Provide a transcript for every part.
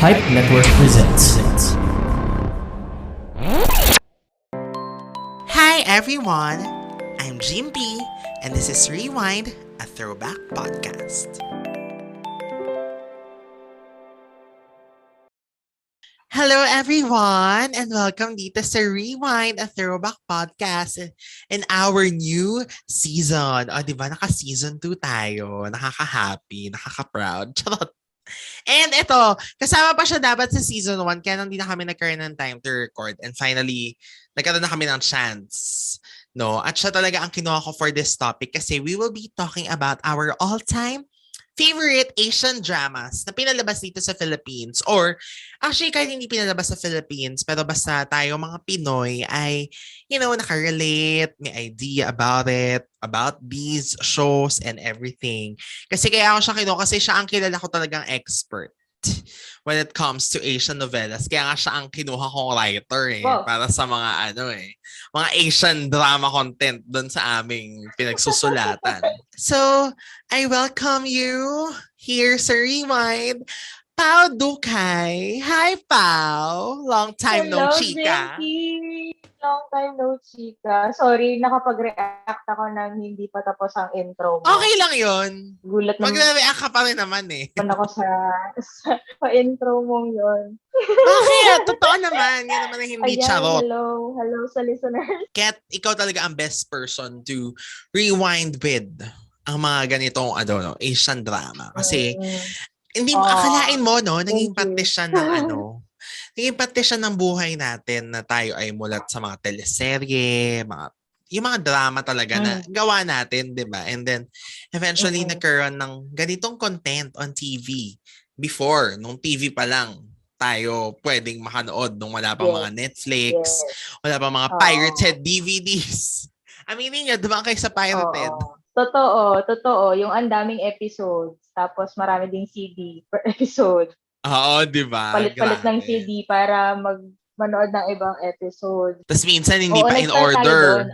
Hype Network presents. Hi everyone, I'm Jim B, and this is Rewind, a throwback podcast. Hello everyone, and welcome dito sa Rewind, a throwback podcast in our new season. O, di ba? Naka-season 2 tayo. Nakaka-happy, nakaka-proud. Charot. And ito, kasama pa siya dapat sa season 1 kaya nang di na kami nagkaroon ng time to record. And finally, nagkaroon na kami ng chance. No? At siya talaga ang kinuha ko for this topic kasi we will be talking about our all-time favorite Asian dramas na pinalabas dito sa Philippines. Or, actually, kahit hindi pinalabas sa Philippines, pero basta tayo mga Pinoy ay, nakarelate, may idea about it, about these shows and everything. Kasi kaya ako siya kinuha kasi siya ang kilala ko talagang expert when it comes to Asian novelas. Kaya nga siya ang kinuha kong writer Wow. para sa mga mga Asian drama content doon sa aming pinagsusulatan. So, I welcome you here sa Rewind. Pao Dukay. Hi, Pao. Long time no Hello, chika. Zenki! Long time no chika. Sorry, nakapag-react ako nang hindi pa tapos ang intro mo. Okay lang yun. Gulat naman Magre-react ka pa rin naman eh. ako sa intro mong yun. Bakit? Totoo naman. Yan naman na hindi Ayan, charot. hello. Hello sa listeners. Kat, ikaw talaga ang best person to rewind with ang mga ganitong Asian drama. Kasi hindi mo akalain mo, no? Naging thank you. parte siya ng naging parte siya ng buhay natin na tayo ay mulat sa mga teleserye, yung mga drama talaga na gawa natin, di ba? And then, eventually, nagkaroon ng ganitong content on TV. Before, nung TV pa lang, tayo pwedeng makanood nung wala pang mga Netflix, wala pang mga pirated DVDs. Aminin niyo, dumaan kayo sa pirated. Totoo. Yung ang daming episodes, tapos marami ding CD per episode. Oo, di ba? Palit-palit ng CD para manood ng ibang episode. Tapos minsan hindi pa in order.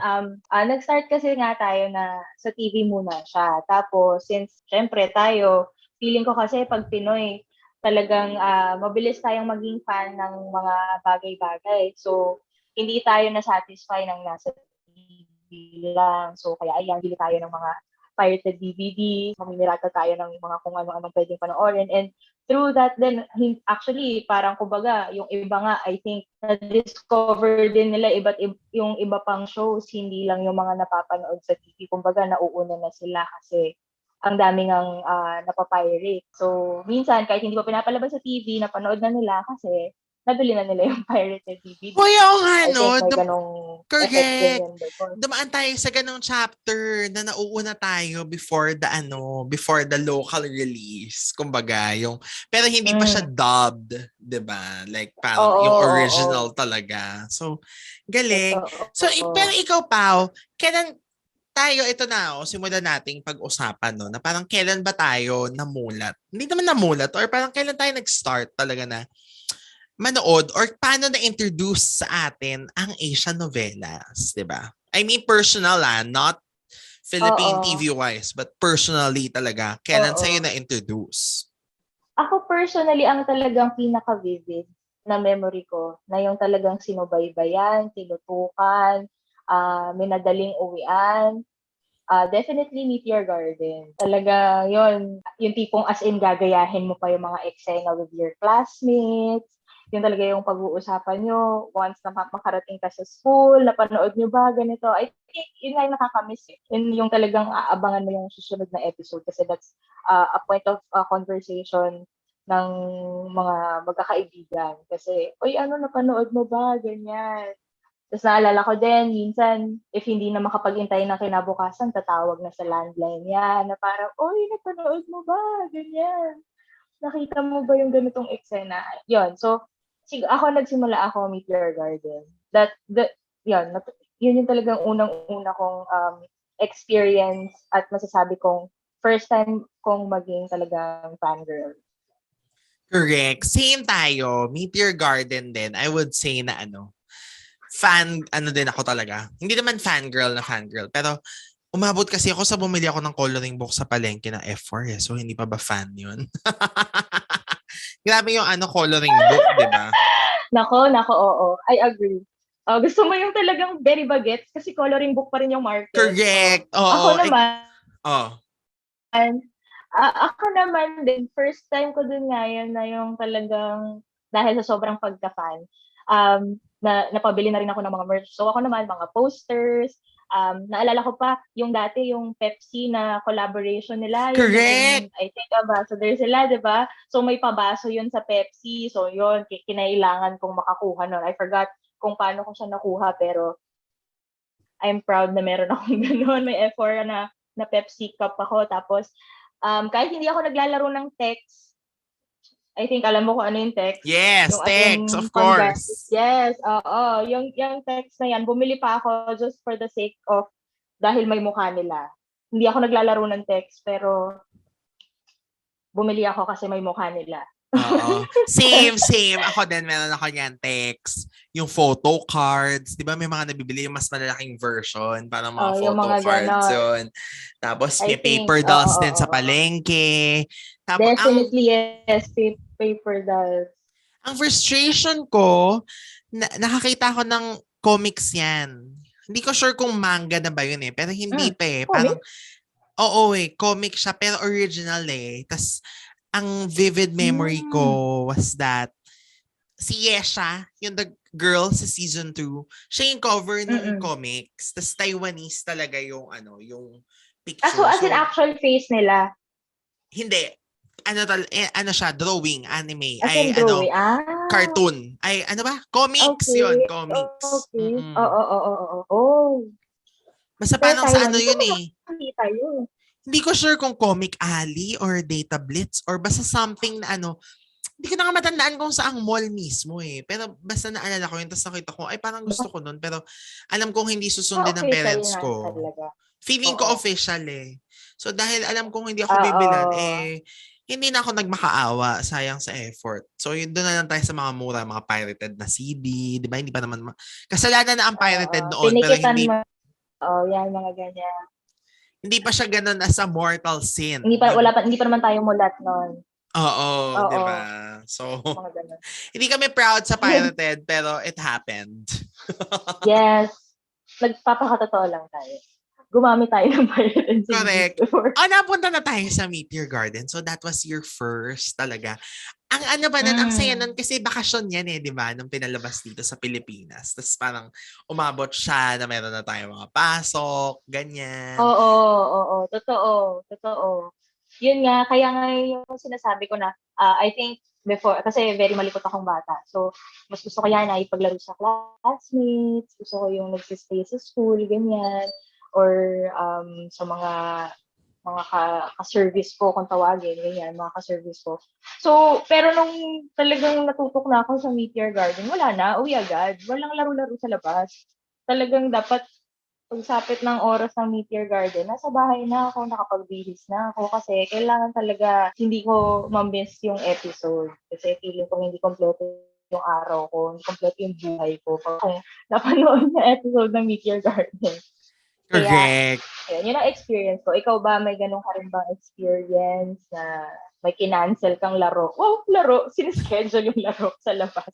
Nag-start kasi nga tayo na sa TV muna siya. Tapos, since syempre tayo, feeling ko kasi pag Pinoy, talagang mabilis tayong maging fan ng mga bagay-bagay. So, hindi tayo na-satisfy ng nasa TV lang. So, kaya ayan, bili tayo ng mga pirated DVD, mamirata tayo ng mga kung ano-anong pwedeng panoorin. And through that, then, actually, parang kumbaga, yung iba nga, I think, na-discover din nila yung iba pang shows, hindi lang yung mga napapanood sa TV. Kumbaga, nauuna na sila kasi ang daming ang napapirate. So, minsan, kahit hindi pa pinapalabas sa TV, napanood na nila kasi nabili na nila yung pirated DVD. Oo nga, I no? think may ganong effect din yun. Dumaan tayo sa ganong chapter na nauuna tayo before the local release. Kumbaga, pero hindi pa siya dubbed, 'di ba? Like parang yung original talaga. So, galing. So, pero ikaw, Pao, kailan tayo, ito na, simulan nating pag-usapan, no? Na parang kailan ba tayo namulat? Hindi naman namulat, or parang kailan tayo nag-start talaga na manood or paano na-introduce sa atin ang Asian novelas, di ba? I mean personal not Philippine TV-wise, but personally talaga, kailan sa'yo na-introduce? Ako personally, ang talagang pinaka-vivid na memory ko, na yung talagang sinubaybayan, tinutukan, minadaling uwian, definitely Meteor Garden. Talaga yon, yung tipong as in gagayahin mo pa yung mga eksena with your classmates, yun talaga yung pag-uusapan nyo once na makarating ka sa school, napanood nyo ba, ganito. I think yun nga yung nakakamiss eh. Yun yung talagang aabangan mo yung susunod na episode kasi that's a point of conversation ng mga magkakaibigan. Kasi, uy, napanood mo ba? Ganyan. Tapos naalala ko din, minsan, if hindi na makapag-intay ng kinabukasan, tatawag na sa landline niya na parang, uy, napanood mo ba? Ganyan. Nakita mo ba yung ganitong eksena? Yun. So, ako nagsimula ako Meteor Garden. Yun yung talagang unang-una kong experience at masasabi kong first time kong maging talagang fangirl. Correct. Same tayo. Meteor Garden din. I would say na din ako talaga. Hindi naman fangirl, pero umabot kasi ako sa bumili ako ng coloring book sa palengke ng F4 eh. So, hindi pa ba fan yun? Grabe yung coloring book, di ba? Nako, oo. I agree. Gusto mo yung talagang very bagets kasi coloring book pa rin yung market. Correct. Ako Oo. naman, Oh. ako naman din, first time ko din nga yan na yung talagang, dahil sa sobrang pagka-fan, napabili na rin ako ng mga merch. So ako naman, mga posters, naalala ko pa, yung dati, yung Pepsi na collaboration nila, yung Correct. naging, I think, ambassador sila, di ba? So may pabaso yun sa Pepsi. So yun, kinailangan kong makakuha nun. I forgot kung paano ko siya nakuha, pero I'm proud na meron akong gano'n. May effort na Pepsi cup ako. Tapos, kahit hindi ako naglalaro ng text, I think alam mo kung ano yung text. Yes, Yung as text, in, of course. yes, oo. Yung text na yan, bumili pa ako just for the sake of, dahil may mukha nila. Hindi ako naglalaro ng text, pero bumili ako kasi may mukha nila. Oo. Same. Ako din, meron ako niyan, text. Yung photo cards. Di ba may mga nabibili yung mas malalaking version? Parang mga Yung photo mga cards ganon. yun. Tapos I may think, paper dolls din sa palengke. Tapos, definitely, yes. Paper dolls. ang frustration ko, nakakita ko ng comics yan. Hindi ko sure kung manga na ba yun eh. Pero hindi pa eh. Parang, Comic? oo eh, comic siya. Pero original eh. Tas ang vivid memory ko was that si Yesha, yung the girl sa season 2, siya yung cover nung comics. Tas Taiwanese talaga yung yung picture. So as in actual face nila? Hindi. Ano siya, drawing, anime. As in drawing, Cartoon. Ay, ano ba? Comics okay. yun, comics. Okay. Oo. Basta Pero parang sa ano yun eh. Yun. Hindi ko sure kung Comic Alley or Data Blitz or basta something na hindi ko na nga matandaan kung saang mall mismo eh. Pero basta naalala ko yun, tapos nakita ko, ay parang gusto ko nun. Pero alam kong hindi susundin ng parents ko. Feeling ko official eh. So dahil alam kong hindi ako bibilan, hindi na ako nagmakaawa, sayang sa effort. So yun, doon na lang tayo sa mga mura, mga pirated na CD, di ba? Hindi pa naman, kasalanan na ang pirated noon, pero hindi, yan, mga ganyan. hindi pa siya ganun as a mortal sin. Hindi pa naman tayo mulat noon. Oo, di ba? So, hindi kami proud sa pirated, pero it happened. Yes. Nagpapakatotoo lang tayo. Gumamit tayo ng pirated CDs. Correct. Napunta na tayo sa Meteor Garden. So, that was your first talaga. Ang ang saya nun kasi bakasyon yan eh, di ba? Nung pinalabas dito sa Pilipinas. Tapos parang umabot siya na meron na tayo mga pasok, ganyan. Oo. Totoo. Yun nga, kaya nga yung sinasabi ko na, I think before, kasi very malikot akong bata. So, mas gusto ko yan na ipaglaro sa classmates, gusto ko yung nagsistay sa school, ganyan. Or sa mga ka-service ko, kung tawagin, ganyan, mga ka-service ko. So, pero nung talagang natutok na ako sa Meteor Garden, wala na, uwi agad. Walang laro-laro sa labas. Talagang dapat pagsapit ng oras ng Meteor Garden, nasa bahay na ako, nakapagbihis na ako kasi kailangan talaga hindi ko ma-miss yung episode. Kasi feeling ko hindi kompleto yung araw ko, hindi kompleto yung buhay ko kung napanood na episode ng Meteor Garden. Correct. Kaya, yun ang experience ko. Ikaw ba, may ganun ka rin bang experience na may kinancel kang laro? Wow, laro! Sinischedule yung laro sa labas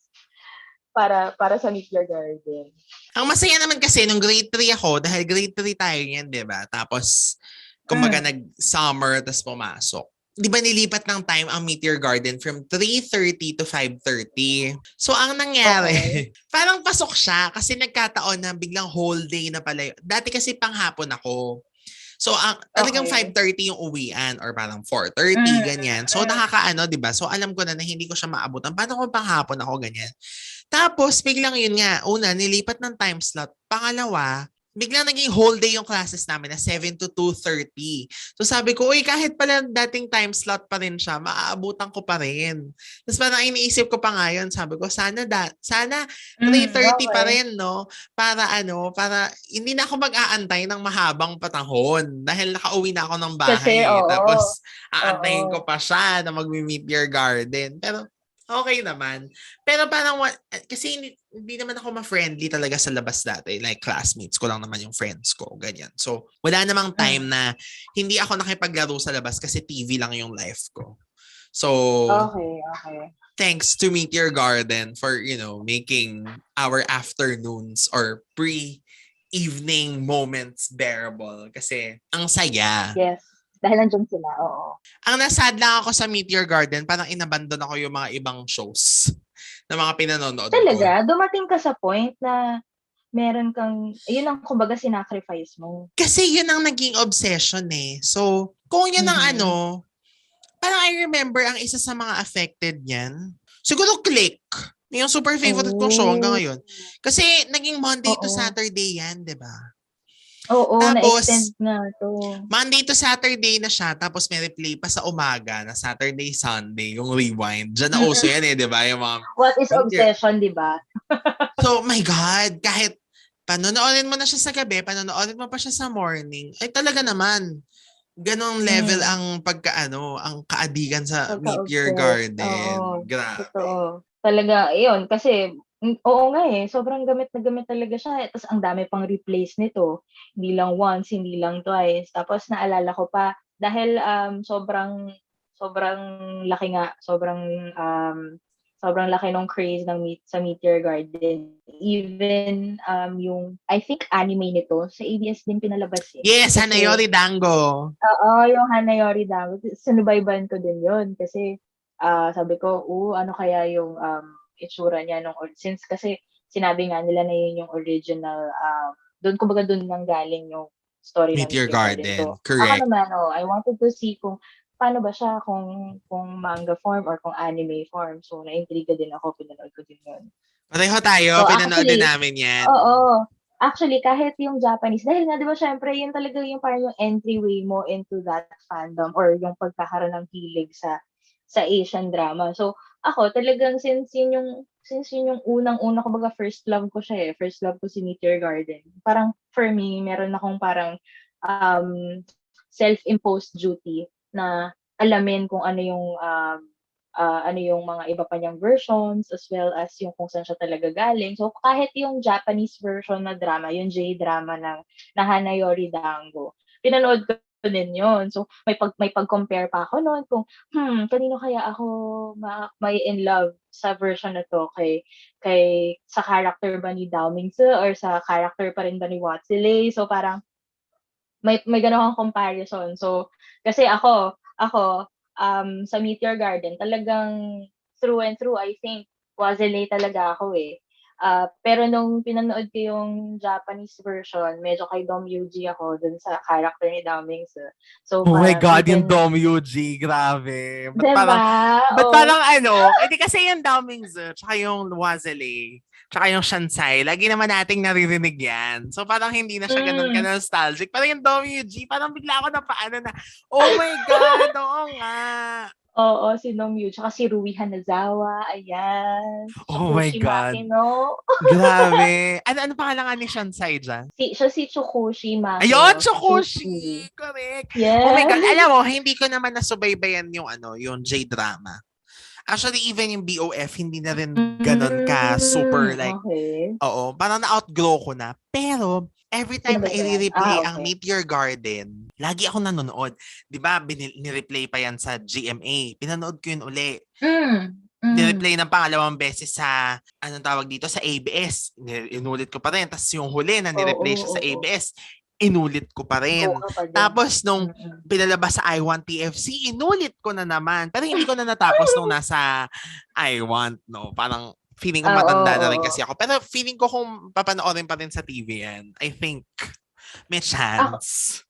para sa Meteor Garden. Ang masaya naman kasi nung grade 3 ako, dahil grade 3 tayo yan, di ba? Tapos, kumbaga nag-summer, tapos pumasok. Di ba nilipat ng time ang Meteor Garden from 3:30 to 5:30? So, ang nangyari, parang pasok siya kasi nagkataon na biglang whole day na pala. Dati kasi panghapon ako. So, talagang 5:30 yung uwian or parang 4:30, ganyan. So, di ba? So, alam ko na hindi ko siya maabutan. Paano kung panghapon ako, ganyan? Tapos, biglang yun nga. Una, nilipat ng time slot. Pangalawa, biglang naging whole day yung classes namin na 7 to 2:30. So sabi ko, uy, kahit pala dating time slot pa rin siya, maaabutan ko pa rin. Tapos parang iniisip ko pa ngayon, sabi ko, sana 3:30 pa rin, no? Para hindi na ako mag-aantay ng mahabang patahon dahil nakauwi na ako ng bahay. Kasi, Tapos, aantayin ko pa siya na mag-meet your garden. Pero, okay naman. Pero parang, kasi hindi naman ako ma-friendly talaga sa labas dati. Like, classmates ko lang naman yung friends ko. Ganyan. So, wala namang time na hindi ako nakipaglaro sa labas kasi TV lang yung life ko. So, Okay. thanks to Meteor Garden for, making our afternoons or pre-evening moments bearable. Kasi, ang saya. Yes. Dahil nandiyan sila, oo. Ang nasad lang ako sa Meteor Garden, parang inabandon ako yung mga ibang shows na mga pinanonood ko. Talaga, dumating ka sa point na meron kang, yun ang kumbaga sinacrifice mo. Kasi yun ang naging obsession eh. So, kung yun ang parang I remember ang isa sa mga affected niyan, siguro Click. Yung super favorite kong show hanggang Oh. ngayon. Kasi naging Monday to Oo. Saturday yan, di ba? Oo, na-extend Tapos, nga to. Monday to Saturday na siya, tapos may replay pa sa umaga na Saturday, Sunday, yung rewind. Diyan na uso yan eh, di ba? Yung mga What is obsession, di ba? So, my God, kahit panonoodin mo na siya sa gabi, panonoodin mo pa siya sa morning, ay talaga naman, ganong level ang ang kaadikan sa Meteor Pagka-obsessed. Garden. Oo, Grabe. totoo. Talaga, yun, kasi, oo nga eh, sobrang gamit na gamit talaga siya. Tapos ang dami pang replays nito. Hindi lang once, hindi lang twice. Tapos naalala ko pa, dahil sobrang laki nga, sobrang laki nung craze sa Meteor Garden. Even yung, I think anime nito, sa ABS din pinalabas eh. Yes, Kasi, Hanayori Dango. oo, yung Hanayori Dango, sinubaybayan ko din yun kasi sabi ko, ano kaya yung itsura niya since kasi sinabi nga nila na yun yung original, doon nang galing yung story ng Meteor Meteor Garden. Garden. So, ako Correct. naman, I wanted to see kung paano ba siya, kung manga form or kung anime form. So, na-intriga din ako, pinanood ko din yun. Pareho tayo, So, pinanood din actually, namin yan. oo. Actually, kahit yung Japanese, dahil nga, di ba, syempre, yun talaga yung parang yung entryway mo into that fandom or yung pagkakaroon ng hilig sa Asian drama. So, ako, talagang since yun yung unang-una, kumbaga, first love ko siya eh. First love ko si Meteor Garden. Parang, for me, meron akong parang um, self-imposed duty na alamin kung ano yung mga iba pa niyang versions as well as yung kung saan siya talaga galing. So, kahit yung Japanese version na drama, yung J-drama na Hanayori Dango, pinanood ko din yun. So, may pag-compare pa ako noon kung, kanino kaya ako may in love sa version na to sa character ba ni Dao Mingse or sa character pa rin ba ni Watsile. So, parang may gano'n akong comparison. So, kasi ako, sa Meteor Garden talagang through and through I think Wazele talaga ako, eh. Pero nung pinanood ko yung Japanese version, medyo kay Dom Yuji ako dun sa character ni Dao Mingse. So, Oh my parang God, yung even Dom Yuji, grabe. 'di ba? Ba't Oh, parang edi kasi yung Damingze, tsaka yung Wazele, tsaka yung Shansai, lagi naman nating naririnig yan. So parang hindi na siya ganun hmm. ka-nostalgic. Parang yung Dom Yuji, parang bigla ako na paano na, oh my God, oo nga. Oo, si Dom Yuji, tsaka si Rui Hanazawa, ayan. Oh my Tsukushi God, Makino. grabe. Ano pangalan nga ni Shansai dyan? Siya si Tsukushi Ayun, Makino, Tsukushi! Tsuki. Correct. Oh my God, Yes. alam mo, hindi ko naman nasubaybayan yung J-drama. Actually, even yung BOF, hindi na rin ganun ka super like, Okay. oo, parang na-outgrow ko na. Pero, every time na Sinabaybayan? i-replay ang Okay. Meteor Garden, lagi ako nanonood. Di ba, ni-replay pa yan sa GMA. Pinanood ko yun uli. Ni-replay ng pangalawang beses sa, anong tawag dito, sa ABS. Inulit ko pa rin. Tapos yung huli na Oo, ni-replay siya sa oo. ABS, inulit ko pa Go rin. ka pa din. Tapos nung pinalabas sa I Want TFC, inulit ko na naman. Pero hindi ko na natapos nung nasa I Want, no? Parang feeling ko Oo, matanda na rin oo. kasi ako. Pero feeling ko kung papanoorin pa rin sa TV yan, I think may Ako, chance.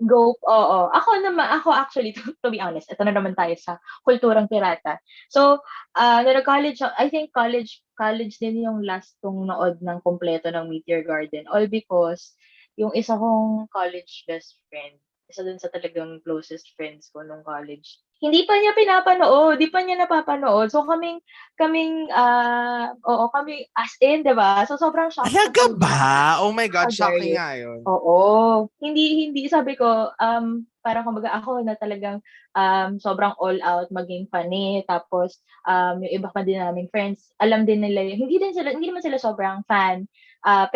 oo. Ako actually, to be honest, ito na naman tayo sa kulturang pirata. So, nung nag-college, I think college din yung last kong nood ng kompleto ng Meteor Garden. All because, yung isa kong college best friend, isa dun sa talagang closest friends ko nung college, hindi pa niya pinapanood, di pa niya napapanood. So, oo, kami as in, 'di ba? So, sobrang shock Talaga kasi ba? parang, Oh my God, shocking Darius. nga yun. Oo. Hindi sabi ko, parang kumbaga ako na talagang, sobrang all out maging funny tapos, yung iba pa din naming friends, alam din nila yun. Hindi naman sila sobrang fan,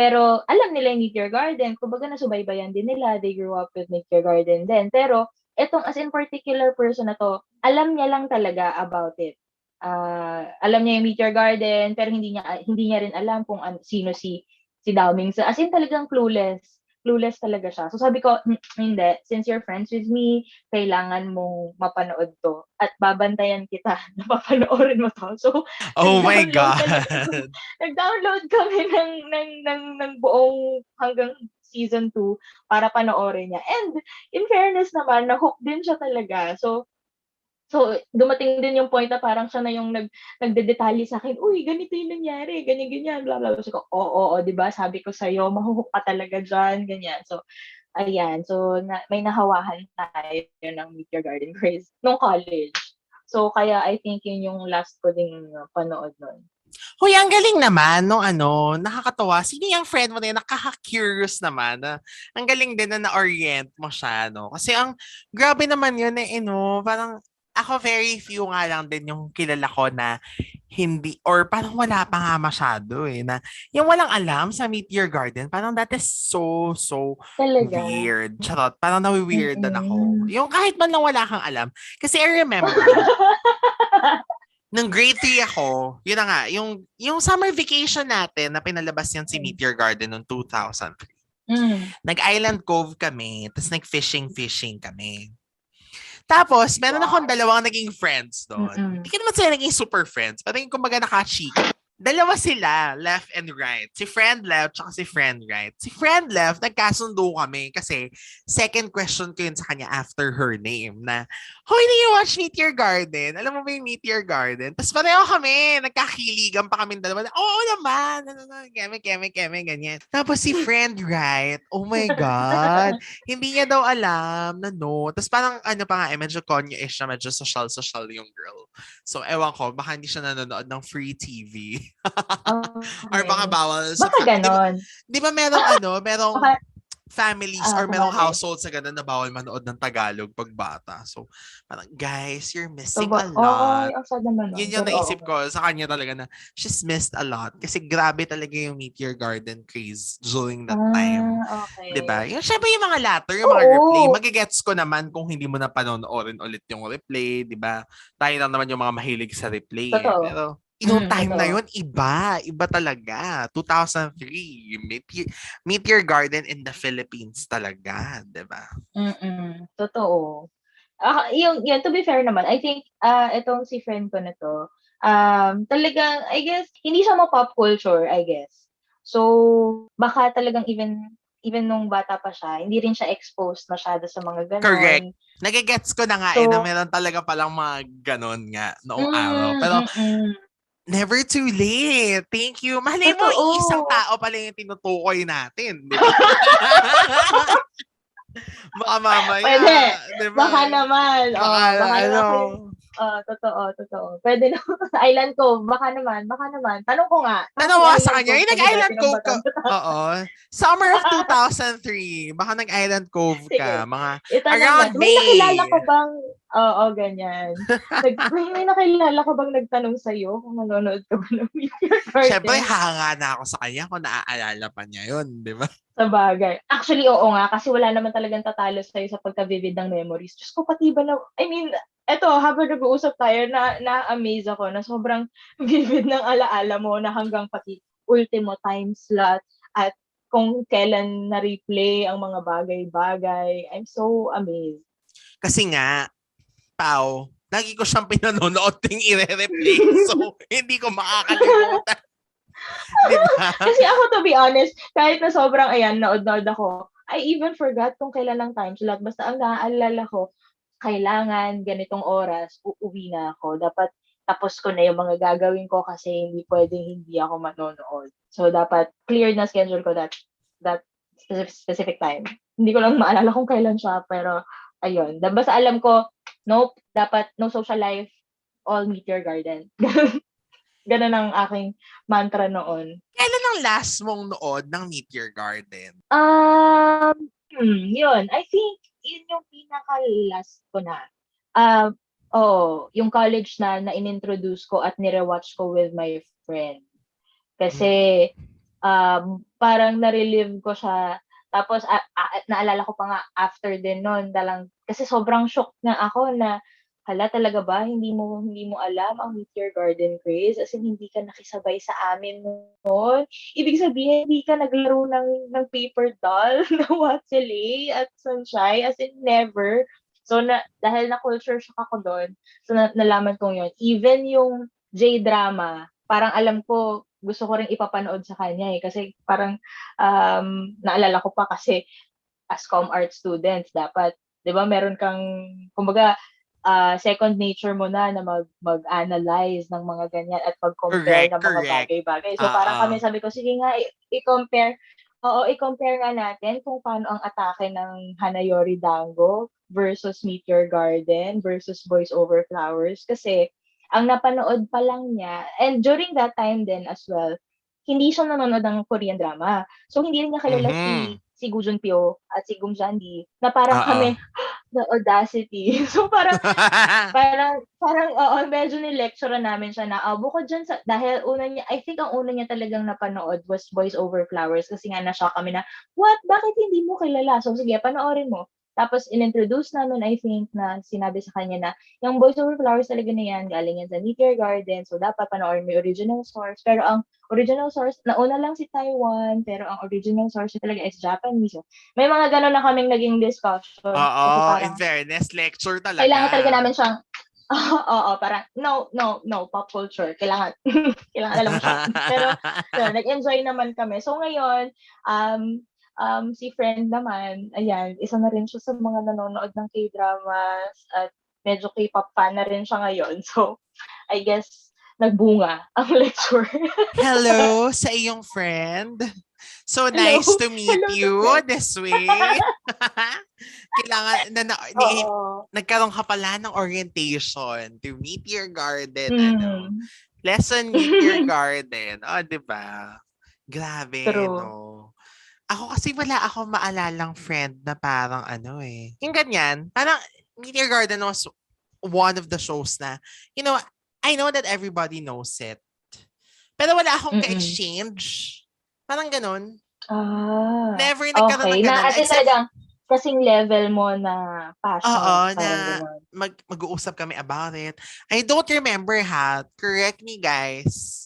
pero alam nila yung Meteor Garden. Kumbaga nasubaybayan din nila, they grew up with Meteor Garden din. Pero etong as in particular person na to, alam niya lang talaga about it. Alam niya yung Meet Your Garden, pero hindi niya rin alam kung sino si Dao Ming. As in talagang clueless. Clueless talaga siya. So sabi ko, hindi. Since you're friends with me, kailangan mong mapanood to. At babantayan kita na papanoorin mo to. So, Oh my nag-download talaga. God. Nag-download kami ng buong hanggang season 2 para panoorin niya. And in fairness naman, na-hook din siya talaga. So, dumating din yung point na parang siya na yung nagdedetalye sa akin, uy, ganito yung nangyari, ganyan-ganyan, blah, blah, blah. So, oo, di ba? Sabi ko sa'yo, mahuhook ka talaga dyan, ganyan. So, ayan. So, may nahawahan tayo ng Meet Your Garden craze nung college. So, kaya I think yun yung last ko ding panood nun. Hoy, ang galing naman nung nakakatawa. Sino yung friend mo na yun? Nakaka-curious naman. Ang galing din na na-orient mo siya, no? Kasi grabe naman yun parang ako very few nga lang din yung kilala ko na hindi, or parang wala pa nga masyado na yung walang alam sa Meet Your Garden, parang that is so Talaga. weird. Charot, parang nawi-weirdan ako. Mm-mm. Yung kahit man lang wala kang alam. Kasi I remember, nung grade 3 ako, yun na nga, yung summer vacation natin na pinalabas yan si Meet Your Garden noong 2003. Nag-Island Cove kami, tapos nag-fishing kami. Tapos, meron akong dalawang naging friends doon. Hindi ko naman sila naging super friends, pero yung kumbaga nakachika. Dalawa sila, left and right. Si friend left, tsaka si friend right. Si friend left, nagkasundo kami kasi second question ko yun sa kanya after her name na, hoy, do you watch Meet Your Garden? Alam mo ba yung Meet Your Garden? Tapos pareho kami, nagkakiligan pa kami dalawa. Oo naman, keme, ganyan. Tapos si friend right, oh my God, hindi niya daw alam na no. Tapos parang pa nga, medyo konyo-ish na, medyo social yung girl. So, ewan ko, baka hindi siya nanonood ng free TV. Or baka Okay. bawal Baka ganon. Di ba merong Baka, families or merong sabagay. households na gano'n na bawal manood ng Tagalog pag bata. So, parang, guys, you're So, missing a oo, lot. ang sad naman nun. Yun yung Pero oo. naisip ko sa kanya talaga na she's missed a lot. Kasi grabe talaga yung Meet Your Garden craze during that time. Diba? Okay. Yung syempre yung mga latter, yung mga replay, Oo. magigets ko naman kung hindi mo na panonoorin ulit yung replay, diba? Tayo lang naman yung mga mahilig sa replay Totoo. Pero, yung time na Totoo. yun, iba talaga. 2003, Meet Your Garden in the Philippines talaga, diba? Totoo. Yung to be fair naman, I think, itong si friend ko na to, talagang, I guess, hindi siya pop culture, I guess. So, baka talagang even nung bata pa siya, hindi rin siya exposed masyado sa mga Correct. ganon. Nagigets ko na nga na So, meron talaga palang mga ganon nga noong araw. Pero, never too late. Thank you. Malay mo, totoo. isang tao pala yung tinutukoy natin. Di ba? Baka mamaya. Pwede. Di ba? Baka naman. Baka, Baka naman ako totoo. Pwede na sa Island Cove. Baka naman. Tanong ko nga. Tanong mo sa Island kanya, Cove yung ka ba dati nag-Island ng Cove ka. Batangas? Oo. Summer of 2003. Baka nag-Island Cove ka. Sige. Mga Itanong around natin. May nakilala May. ka bang, oo, ganyan. May nakilala ka bang nagtanong sa'yo kung nanonood ka ba ng Meet Your Siyempre, Garden? hanga na ako sa kanya kung naaalala pa niya yun. Di ba? Sa bagay. Actually, oo nga, kasi wala naman talagang tatalo sa'yo sa pagka-vivid ng memories. Diyos ko, pati ba na, I mean, eto, habang nag-uusap tayo, na-amaze ako na sobrang vivid ng alaala mo na hanggang pati ultimo time slot at kung kailan na-replay ang mga bagay-bagay. I'm so amazed. Kasi nga, Pao, lagi ko siyang pinanonood ting i-replay. So, hindi ko makakalimutan. Diba? Kasi ako, to be honest, kahit na sobrang, ayan, naod-naod ako, I even forgot kung kailan lang time slot. Basta ang naaalala ko, kailangan ganitong oras, uuwi na ako. Dapat tapos ko na yung mga gagawin ko kasi hindi pwedeng hindi ako manonood. So, dapat clear na schedule ko that specific time. Hindi ko lang maalala kung kailan siya, pero ayun. Basta alam ko, nope, dapat no social life, all Meet Your Garden. Ganun ang aking mantra noon. Kailan ang last mong nood ng Meet Your Garden? Yun. I think, yun yung pinaka-last ko na. Yung college na in-introduce ko at nire-watch ko with my friend. Kasi, parang na-relive ko siya. Tapos naalala ko pa nga after din nun kasi sobrang shock nga ako na, hala talaga ba hindi mo alam ang Meteor Garden craze? As in hindi ka nakisabay sa amin no'n? Ibig sabihin hindi ka naglaro ng paper doll na Watsile at Sunshine, as in never. So dahil na-culture shock ako do'n, so nalaman kong 'yun. Even yung J-drama, parang alam ko gusto ko ring ipapanood sa kanya, kasi parang, naalala ko pa kasi as comm art students dapat 'di ba meron kang kumbaga, second nature mo na mag-analyze ng mga ganyan at mag-compare Correct, ng mga correct. bagay-bagay. So parang Oo. kami sabi ko, "Sige nga i-compare." Oo, i-compare nga natin kung paano ang atake ng Hanayori Dango versus Meteor Garden versus Boys Over Flowers. Kasi ang napanood pa lang niya and during that time din as well, hindi siya nanonood ng Korean drama. So hindi rin niya kilala Mhm. si Gu Junpyo at si Gum Jandi na parang Oo. kami, the audacity. So parang parang parang oo, medyo ni-lecturean namin siya na, bukod diyan dahil I think ang una niya talagang napanood was Boys Over Flowers kasi nga na-shock kami na, "What? Bakit hindi mo kilala? So sige panoorin mo." Tapos inintroduce namin I think na sinabi sa kanya na, "Yung Boys Over Flowers talaga na 'yan, galing yan sa Meteor Garden, so dapat panoorin mo yung original source." Pero ang original source nauna lang si Taiwan, pero ang original source niya talaga is Japanese. So may mga gano'n na kaming naging discussion kasi Oo, in parang fairness, lecture kailangan talaga talaga. namin siyang oo, parang no, no, no, pop culture. Kailangan kailangan alam mo siya. Pero yun, nag-enjoy naman kami. So ngayon, si friend naman, ayan, isa na rin siya sa mga nanonood ng K-dramas at medyo K-pop fan na rin siya ngayon. So, I guess nagbunga ang lecture. Hello sa iyong friend. So Hello, nice to meet hello to you friend. this way. Kailangan Oo. nagkaroon ka pala ng orientation to meet your garden, Mm. lesson meet your garden. Oh, 'di ba? Grabe, True. no? Ako kasi wala akong maalalang friend na parang yung ganyan. Parang Meet Your Garden was one of the shows na, you know, I know that everybody knows it. Pero wala akong Mm. ka-exchange. Parang ganun. Never nagkaroon Okey. ng ganun. Na as in Except, talagang kasing level mo na oo, passion, na parang gano'n. mag-uusap kami about it. I don't remember correct me guys,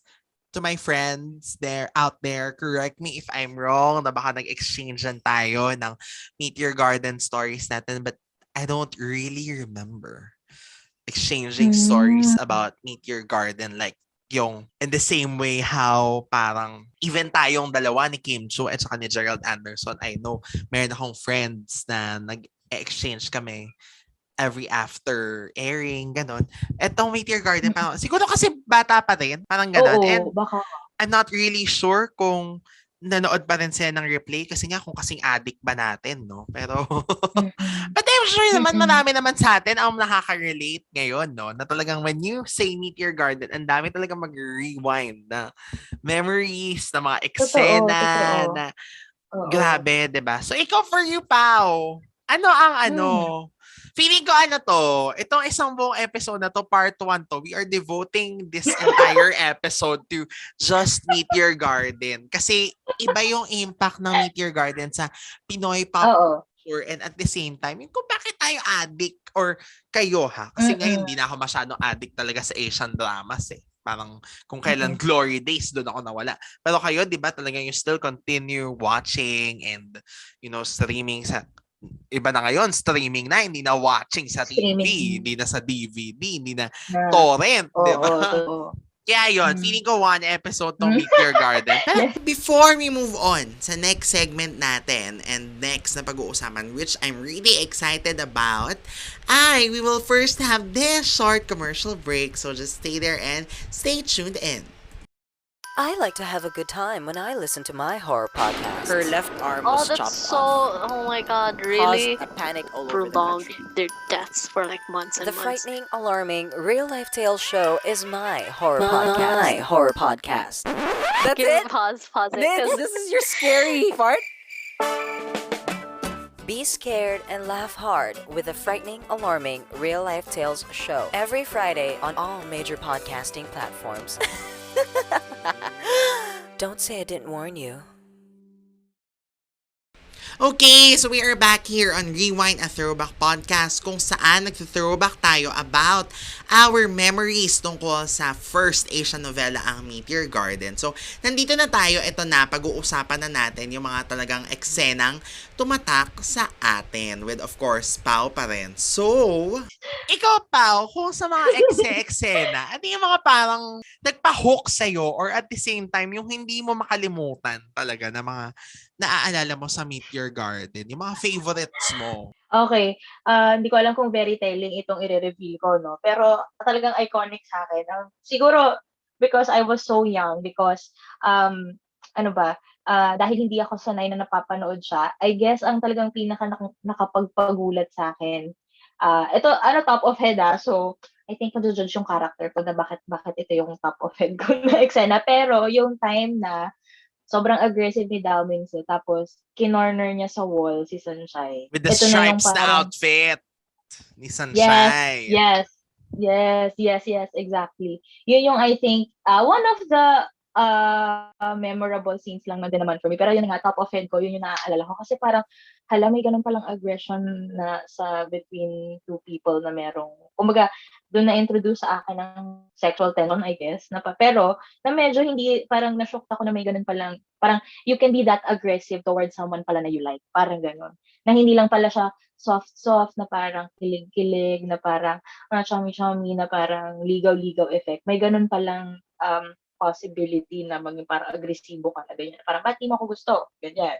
to my friends out there, correct me if I'm wrong, na baka nag-exchange lang tayo ng Meet Your Garden stories natin, but I don't really remember exchanging stories Hmm. about Meet Your Garden, like yung in the same way how parang even tayong dalawa ni Kim Chu at saka ni Gerald Anderson, I know meron akong friends na nag-exchange kami every after airing, ganon. Etong Meet Your Garden, Mm. parang, siguro kasi bata pa rin, parang ganon. Oo, And baka I'm not really sure kung nanood pa rin sila ng replay kasi nga kung kasing addict ba natin, no? Pero, mm. but I'm sure naman Mm. marami naman sa atin ang nakaka-relate ngayon, no? Na talagang when you say Meet Your Garden, ang dami talagang mag-rewind na memories, na mga Totoo, eksena, totoo. na Oo. grabe, 'di ba? So ikaw for you, Pao, ano ang Hmm. feeling ko itong isang buong episode na to, part 1 to, we are devoting this entire episode to just Meet Your Garden. Kasi iba yung impact ng Meet Your Garden sa Pinoy pop Oo. culture and at the same time, yung kung bakit tayo addict or kayo ha. Kasi ngayon, Mm. hindi na ako masyadong addict talaga sa Asian dramas eh. Parang kung kailan Mm. Glory Days, doon ako nawala. Pero kayo, di ba, talagang you still continue watching and, streaming sa iba na ngayon, streaming na, hindi na watching sa TV, Streaming hindi na sa DVD, hindi na na. torrent, di ba? Oo, totoo. Kaya yun, Hmm. feeling ko one episode to Hmm. Meet Your Garden. Pero Yes. before we move on sa next segment natin and next na pag-uusapan, which I'm really excited about, we will first have this short commercial break. So just stay there and stay tuned in. I like to have a good time when I listen to my horror podcast. Her left arm Oh, was that's chopped so. off. Oh my god, Caused really? a panic all over the Prolonged country. their deaths for like months and The months. frightening, alarming, real-life tales show is my horror podcast. My horror podcast. That's Give it. pause it. This is your scary part. Be scared and laugh hard with the frightening, alarming, real-life tales show every Friday on all major podcasting platforms. Don't say I didn't warn you. Okay, so we are back here on Rewind, a Throwback Podcast kung saan nagtithrowback tayo about our memories tungkol sa first Asian novela, ang Meteor Garden. So, nandito na tayo, ito na, pag-uusapan na natin yung mga talagang eksenang tumatak sa atin with, of course, Pao pa rin. So, ikaw, Pao, kung sa mga eksena, ano yung mga parang nagpa-hook sa'yo or at the same time, yung hindi mo makalimutan talaga na mga naaalala mo sa Meteor Garden? Yung mga favorites mo? Okay, hindi ko alam kung very telling itong ire-reveal ko, no? Pero talagang iconic sa akin. Siguro because I was so young, because ano ba, dahil hindi ako sanay na napapanood siya, I guess ang talagang nakapagpagulat sa akin. Ito, top of head, so I think maju-judge yung character ko na bakit ito yung top of head ko na eksena. Pero yung time na sobrang aggressive ni Dao Mingse, tapos kinorner niya sa wall si Sunshine. With the Ito na yung stripes na parang, outfit ni yes, Sunshine. yes, exactly. Yun yung I think, one of the memorable scenes lang na din naman for me. Pero yun nga, top of head ko, yun yung naaalala ko. Kasi parang, hala, may ganun palang aggression na sa between two people na merong, kumbaga, doon na-introduce sa akin ng sexual tension, I guess. Pero, na medyo hindi, parang na-shocked ako na may ganun palang, parang, you can be that aggressive towards someone pala na you like. Parang ganun. Na hindi lang pala siya soft-soft, na parang kilig-kilig, na parang chummy-chummy, na parang ligaw-ligaw effect. May ganun palang possibility na maging parang agresibo ka na ganyan. Parang, ba't di mo ako gusto? Ganyan.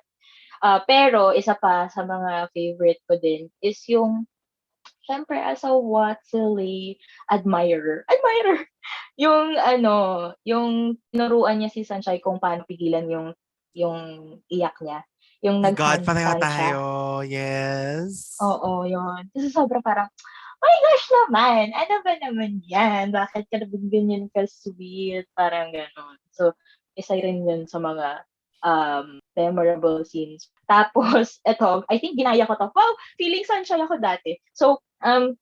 Pero, isa pa sa mga favorite ko din is yung, syempre, as a Watsily admirer, yung yung tinuruan niya si Sunshine kung paano pigilan yung iyak niya. Yung My God, pareho nag-handstand siya. tayo. Yes. Oo, yun. Kasi sobrang parang, oh my gosh naman, ano ba naman yan? Bakit ka naman ganyan ka-sweet? Parang gano'n. So, isa rin yun sa mga memorable scenes. Tapos, eto, I think ginaya ko to. Wow, feeling sunshine ako dati. So,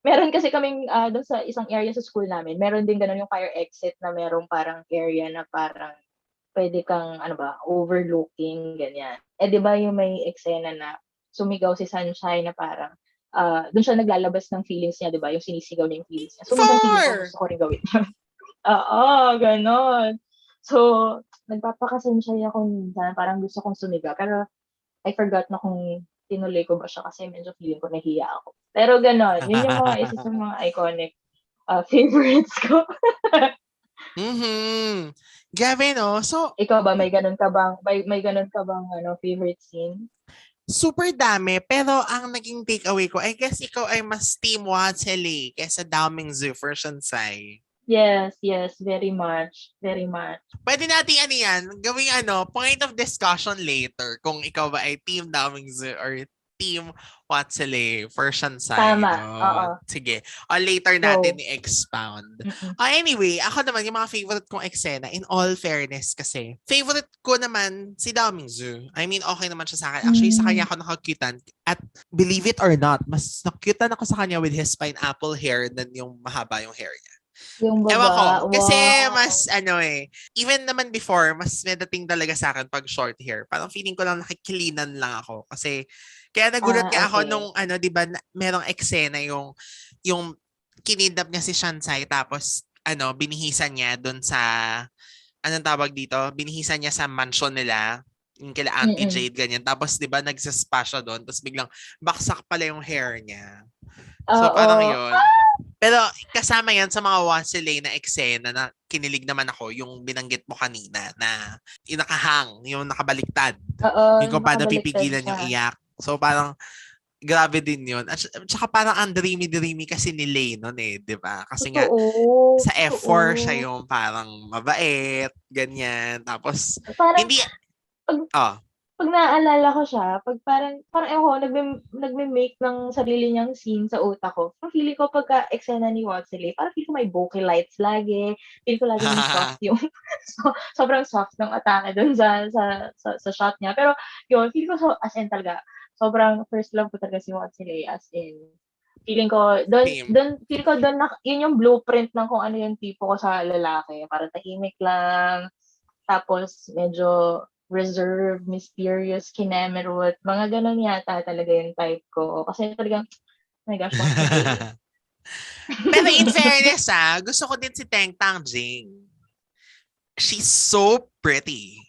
meron kasi kaming doon sa isang area sa school namin, meron din ganun yung fire exit na merong parang area na parang pwede kang, overlooking, ganyan. Eh, di ba yung may eksena na sumigaw si Sunshine na parang, doon siya naglalabas ng feelings niya, di ba? Yung sinisigaw niya yung feelings niya. So, minsan feeling ko, Four! gusto ko rin gawin yun. Oo, ganon. So, nagpapakasensyay ako minsan, parang gusto kong sumigaw. Pero, I forgot na kung tinuloy ko ba siya kasi medyo feeling ko nahiya ako. Pero ganon, yun yung mga isa sa mga iconic favorites ko. Mm-hmm. Grabe, no? So, Ikaw ba, may ganun ka bang favorite scene? super dami. Pero ang naging takeaway ko, I guess ikaw ay mas Team Watsily kesa Daming Zoo for Shansai. Yes, very much. Very much. Pwede natin gawing point of discussion later kung ikaw ba ay Team Daming Zoo or Team Watsily for Shansai. Tama, No? oo. Sige. O later natin Go. i-expound. Mm-mm. Anyway, ako naman, yung mga favorite kong eksena, in all fairness kasi, favorite ko naman si Daming Zoo. I mean, okay naman siya sa akin. Actually, sa kanya ako nakakutan. At believe it or not, mas nakutan ako sa kanya with his pineapple hair than yung mahaba yung hair niya. Yung baba, Ewan ko. Kasi wow. mas even naman before, mas may dating talaga sa akin pag short hair. Parang feeling ko lang nakikilinan lang ako. Kasi, kaya nagulat ka ako Okay. nung, di ba, merong eksena yung kinidnap niya si Shansai tapos, binihisan niya doon sa, anong tawag dito? Binihisan niya sa mansion nila, yung kila Auntie Mm-mm. Jade, ganyan. Tapos, di ba, nagsaspa siya doon. Tapos biglang, baksak pala yung hair niya. So, parang Oo. yun. Pero kasama yan sa mga Watsily na eksena na kinilig naman ako, yung binanggit mo kanina na yung nakahang, yung nakabaliktad. Oo, Yung kung paano nakabaliktad pipigilan siya. yung iyak. So parang grabe din yun. At saka parang ang dreamy-dreamy kasi ni Lay nun di ba? Kasi nga Totoo. sa F4 siya Totoo. yung parang mabait, ganyan. Tapos Parang, hindi, pag naalala ko siya, pag parang ewan ko, nagme-make ng sarili niyang scene sa utak ko. Parang feeling ko pagka eksena ni Watsily, parang feeling ko may bokeh lights lagi. Feeling ko laging soft yung, sobrang soft ng atake dun sa shot niya. Pero yun, feeling ko as in talaga, sobrang first love ko talaga si Watsily, as in, feeling ko, Same. feeling ko doon, yun yung blueprint ng kung ano yung tipo ko sa lalaki. Parang tahimik lang, tapos medyo reserved, mysterious, kinemerut. Mga ganun yata talaga yung type ko. Kasi talagang, oh my gosh, what a day. Pero in fairness, gusto ko din si Teng Tang Jing. She's so pretty.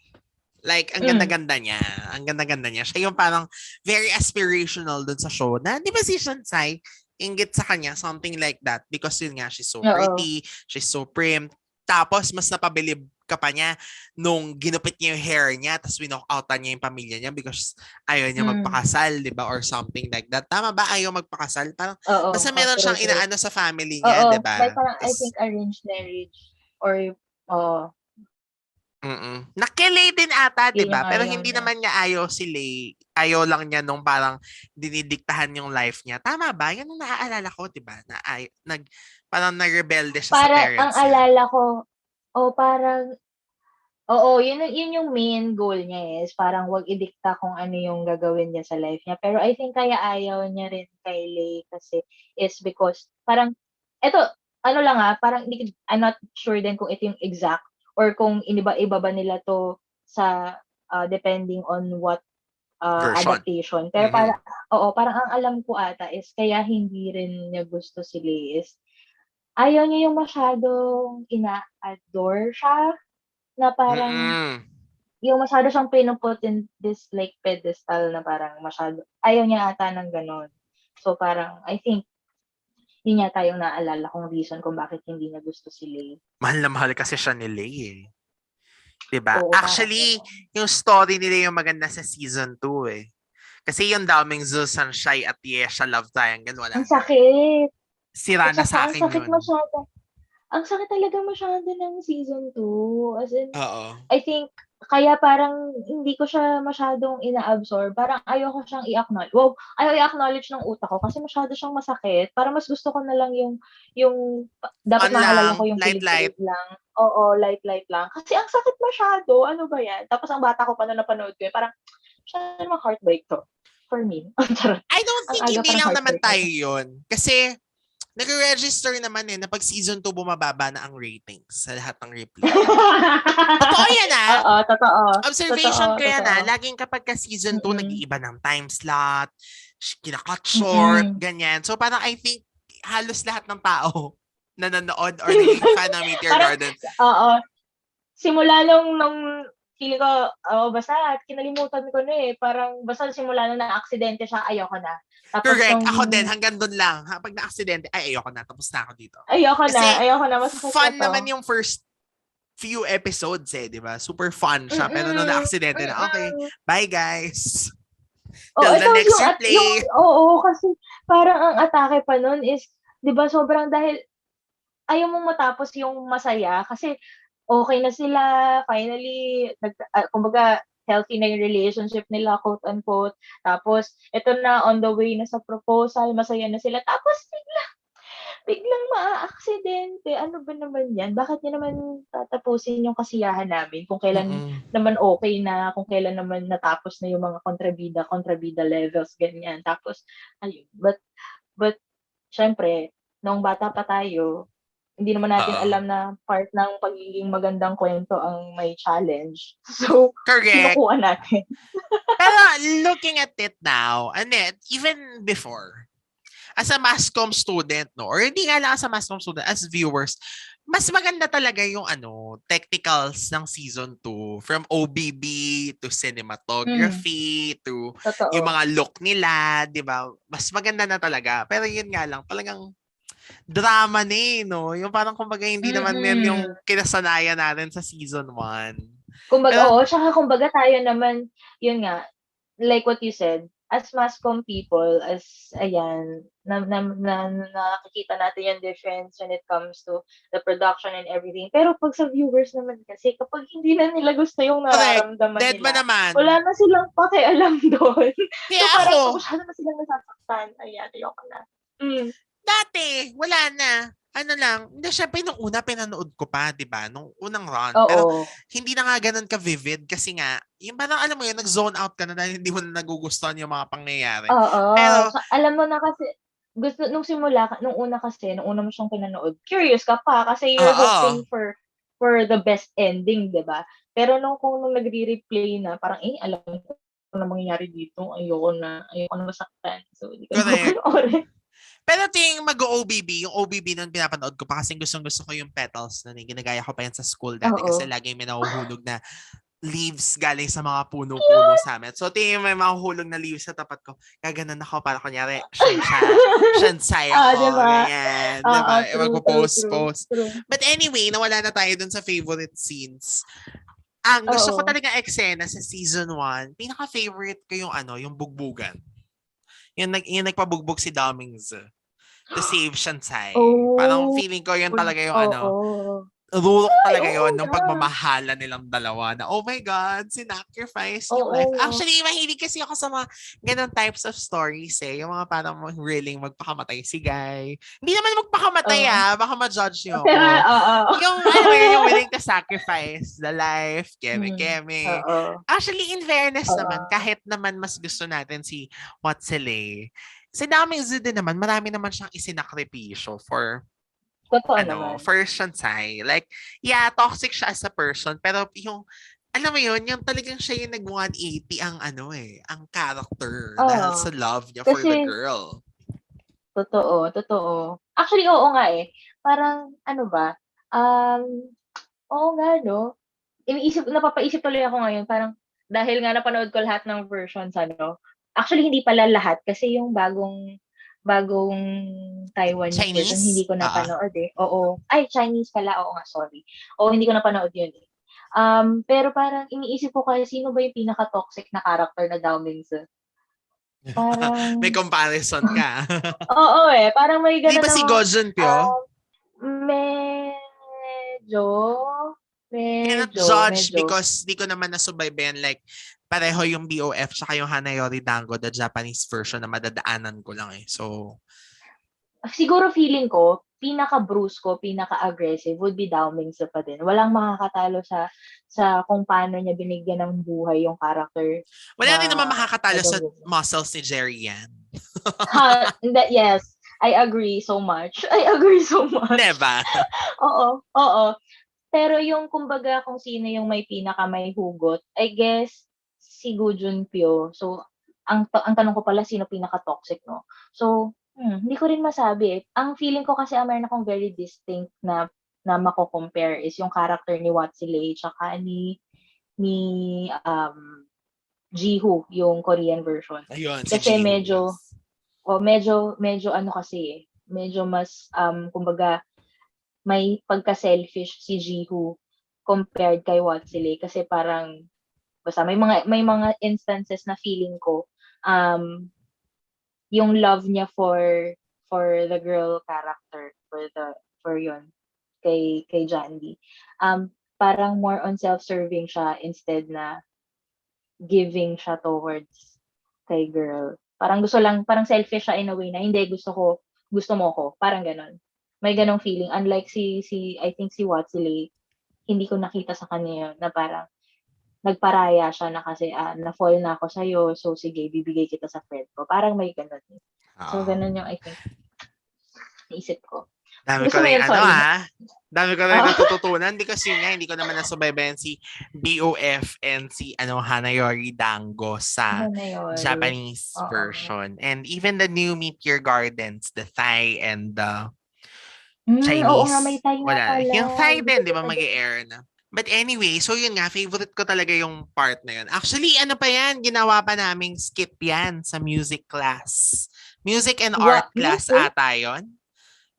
Like, ang ganda-ganda niya. Ang ganda-ganda niya. Siya yung parang very aspirational dun sa show na, di ba si Shansai, inggit sa kanya, something like that. Because yun nga, she's so Oo. pretty, she's so prim. Tapos, mas napabilib ka pa niya nung ginupit niya yung hair niya, tapos winock-outan niya yung pamilya niya because ayaw niya magpakasal, di ba? Or something like that. Tama ba? Ayaw magpakasal? Parang, Oo. basta meron True, siyang true. inaano sa family niya, Oo. di ba? Like parang, I think, arranged marriage. Or, Nakilay din ata, di yun ba? yung Pero ayaw hindi niya. naman niya ayaw si Lay. Ayaw lang niya nung parang dinidiktahan yung life niya. Tama ba? Yan ang naaalala ko, di ba? Parang nagrebelde siya sa Para, ang parents niya. alala ko, parang, yun yung main goal niya is parang wag idikta kung ano yung gagawin niya sa life niya. Pero I think kaya ayaw niya rin kay Lay kasi is because parang, eto, ano lang parang I'm not sure din kung ito yung exact or kung iniba-iba ba nila to sa depending on what Version. adaptation. Pero parang ang alam ko ata is kaya hindi rin niya gusto si Lay is ayaw niya yung masyadong ina-adore siya na parang yung masyado siyang pinuput in this like pedestal na parang masyado, ayaw niya ata ng ganon. So parang, I think, yun yata yung naalala kong reason kung bakit hindi niya gusto si Lay. Mahal na mahal kasi siya ni Lay eh. Diba? Oo, Actually, yung story nila yung maganda sa season 2 eh. Kasi yung daming Zulsan Shai at Yesha love triangle, wala ang na. sakit. Sira na sa akin ang sakit yun. masyado. Ang sakit talaga masyado ng season 2. As in, Oo. I think, kaya parang hindi ko siya masyadong ina-absorb. Parang ayoko siyang i-acknowledge. Wow, ayaw i-acknowledge ng utak ko kasi masyado siyang masakit. Parang mas gusto ko na lang yung dapat maalala ko yung light. kilig lang. Oo, light lang. Kasi ang sakit masyado. Ano ba yan? Tapos ang bata ko pa na napanood ko, parang, siya namang heartbreak to. For me. I don't think hindi lang naman tayo yun. Kasi, nag-register naman na pag season 2 bumababa na ang ratings sa lahat ng replay. Totoo yan Oo, totoo. Observation ko yan laging kapag ka season 2 nag-iiba ng time slot, kina-cut short, ganyan. So parang I think halos lahat ng tao na nanood or naging fan ng Meteor Garden. Oo. Simula nung feeling ko, basta kinalimutan ko na parang basta simula nung na-aksidente siya, ayoko na. Tapos correct. Ako din, hanggang doon lang. Pag na-aksidente, ayoko na. Tapos na ako dito. Ayoko na. Masakit fun na to. naman yung first few episodes di ba? Super fun siya. Pero nung na-aksidente na, okay, bye guys. Till the next replay. Kasi parang ang atake pa nun is, di ba, sobrang dahil ayaw mong matapos yung masaya kasi okay na sila, finally, kumbaga, healthy na yung relationship nila, quote-unquote. Tapos, ito na, on the way na sa proposal, masaya na sila. Tapos, biglang maa-aksidente. Ano ba naman yan? Bakit niya naman tatapusin yung kasiyahan namin? Kung kailan naman okay na, kung kailan naman natapos na yung mga kontrabida levels, ganyan. Tapos, ayun. But, syempre, nung bata pa tayo, hindi naman natin alam na part ng pagiging magandang kwento ang may challenge. So, kinukuha natin. Pero looking at it now, and even before, as a masscom student, or hindi nga lang as a masscom student, as viewers, mas maganda talaga yung technicals ng season 2. From OBB to cinematography to yung mga look nila, di ba? Mas maganda na talaga. Pero yun nga lang, talagang drama no? Yung parang kumbaga hindi naman yan yung kinasanayan natin sa season 1. Kumbaga, tsaka kumbaga tayo naman, yun nga, like what you said, as masscom people, as, ayan, nakikita natin yung difference when it comes to the production and everything. Pero pag sa viewers naman kasi, kapag hindi na nila gusto yung nararamdaman nila, wala na silang pakialam doon. Kaya so parang masyado na silang nasasaktan. Ayan, ayoko na. Dati, wala na. Ano lang, hindi, syempre nung una pinanood ko pa, di ba? Nung unang run. Oo. Pero hindi na nga ganun ka-vivid kasi nga, yung parang alam mo yun, nag-zone out ka na dahil hindi mo na nagugustuhan yung mga pangyayari. Oo. Pero, alam mo na kasi, nung una mo siyang pinanood, curious ka pa kasi you're hoping for for the best ending, 'di ba? Pero kung nagre-replay na, parang, alam ko na mangyayari dito, ayoko na masaktan. So, hindi ko na Correct. panoorin. Pero ting mag-OBB, yung OBB nun pinapanood ko pa kasi gustong-gusto ko yung petals nun. Ginagaya ko pa yan sa school dati kasi Oo. lagi may nahuhulog na leaves galing sa mga puno-puno sa amin. So, tingin may mahuhulog na leaves sa tapat ko. Gaganon ako para kunyari, shansay ako. Diba? Ganyan. Oo, Diba? true, Magpo-post. true. But anyway, nawala na tayo dun sa favorite scenes. Ang gusto ko Oo. talaga eksena sa season 1, pinaka-favorite ko yung yung bugbugan. Yung nagpabugbog si Domings to save Shansai. Parang Oh. feeling ko yun talaga yung Oo. rulok talaga Oo yon ng nga. pagmamahala nilang dalawa na, oh my God, sinacrifice yung Oo. life. Actually, mahilig kasi ako sa mga ganun types of stories Yung mga parang willing magpakamatay si Guy. Hindi naman magpakamatay baka ma-judge niyo ako. Yung, yung willing to sacrifice the life, keme-keme. Oo. Actually, in fairness Oo. naman, kahit naman mas gusto natin si Watsile, si Daming Zude naman, marami naman siyang isinakripisyo for Totoo naman. for Shansai. Like, yeah, toxic siya as a person, pero yung, alam mo yun, yung talagang siya yung nag-180 ang ang character dahil sa love niya for the Kasi, girl. totoo. Actually, oo nga Parang, oo nga, no? Napapaisip tuloy ako ngayon, parang, dahil nga napanood ko lahat ng versions, actually, hindi pala lahat, kasi yung bagong Taiwanese version, hindi Chinese? ko napanood Oo. Ay, Chinese pala. Oo nga, sorry. Oo, hindi ko napanood yun Pero parang iniisip ko kasi sino ba yung pinaka-toxic na character na Dao Mingzi? Parang, May comparison ka. oo parang may Di gano'n ba si namang, Gojun Pyo? medyo, Cannot judge because di ko naman nasubaybayan like pareho yung BOF tsaka yung Hanayori Dango, the Japanese version na madadaanan ko lang So, siguro feeling ko, pinaka-brusco, pinaka-aggressive would be Dao Mingzi pa din. Walang makakatalo sa kung paano niya binigyan ng buhay yung character wala rin naman makakatalo sa Dong. muscles ni Jerry Yan. Yes, I agree so much. Diba? Oo. Pero yung kumbaga kung sino yung may may hugot, I guess si Gu Junpyo. So, ang tanong ko pala sino pinaka-toxic, no? So, hindi ko rin masabi Ang feeling ko kasi meron akong very distinct na mako-compare is yung character ni Watsile tsaka ni Jiho, yung Korean version. Ayun, si Kasi Jiho. medyo kasi medyo mas kumbaga may pagka-selfish si Jiho compared kay Watsile kasi parang basta may mga instances na feeling ko yung love niya for the girl character for yon kay Jandy parang more on self-serving siya instead na giving siya towards kay girl. Parang parang selfish siya in a way na hindi gusto mo ko, parang ganon. May ganong feeling. Unlike I think si Watsile, hindi ko nakita sa kanya yun, na parang nagparaya siya na kasi na-fall na ako sa'yo, so sige, bibigay kita sa friend ko. Parang may ganon. So, ganon yung I think naisip ko. Dami ko rin Dami ko rin natututunan because yun nga, hindi ko naman nasubaybayan si BOF and si Hanayori Dango sa Japanese version. And even the new Meteor Gardens, the Thai and the Chinese. Oo nga, may Thai nga pala. Yung Thai din, di ba mag-i-air na? But anyway, so yun nga, favorite ko talaga yung part na yun. Actually, pa yan, ginawa pa naming skip yan sa music class. Music and art class ata yun.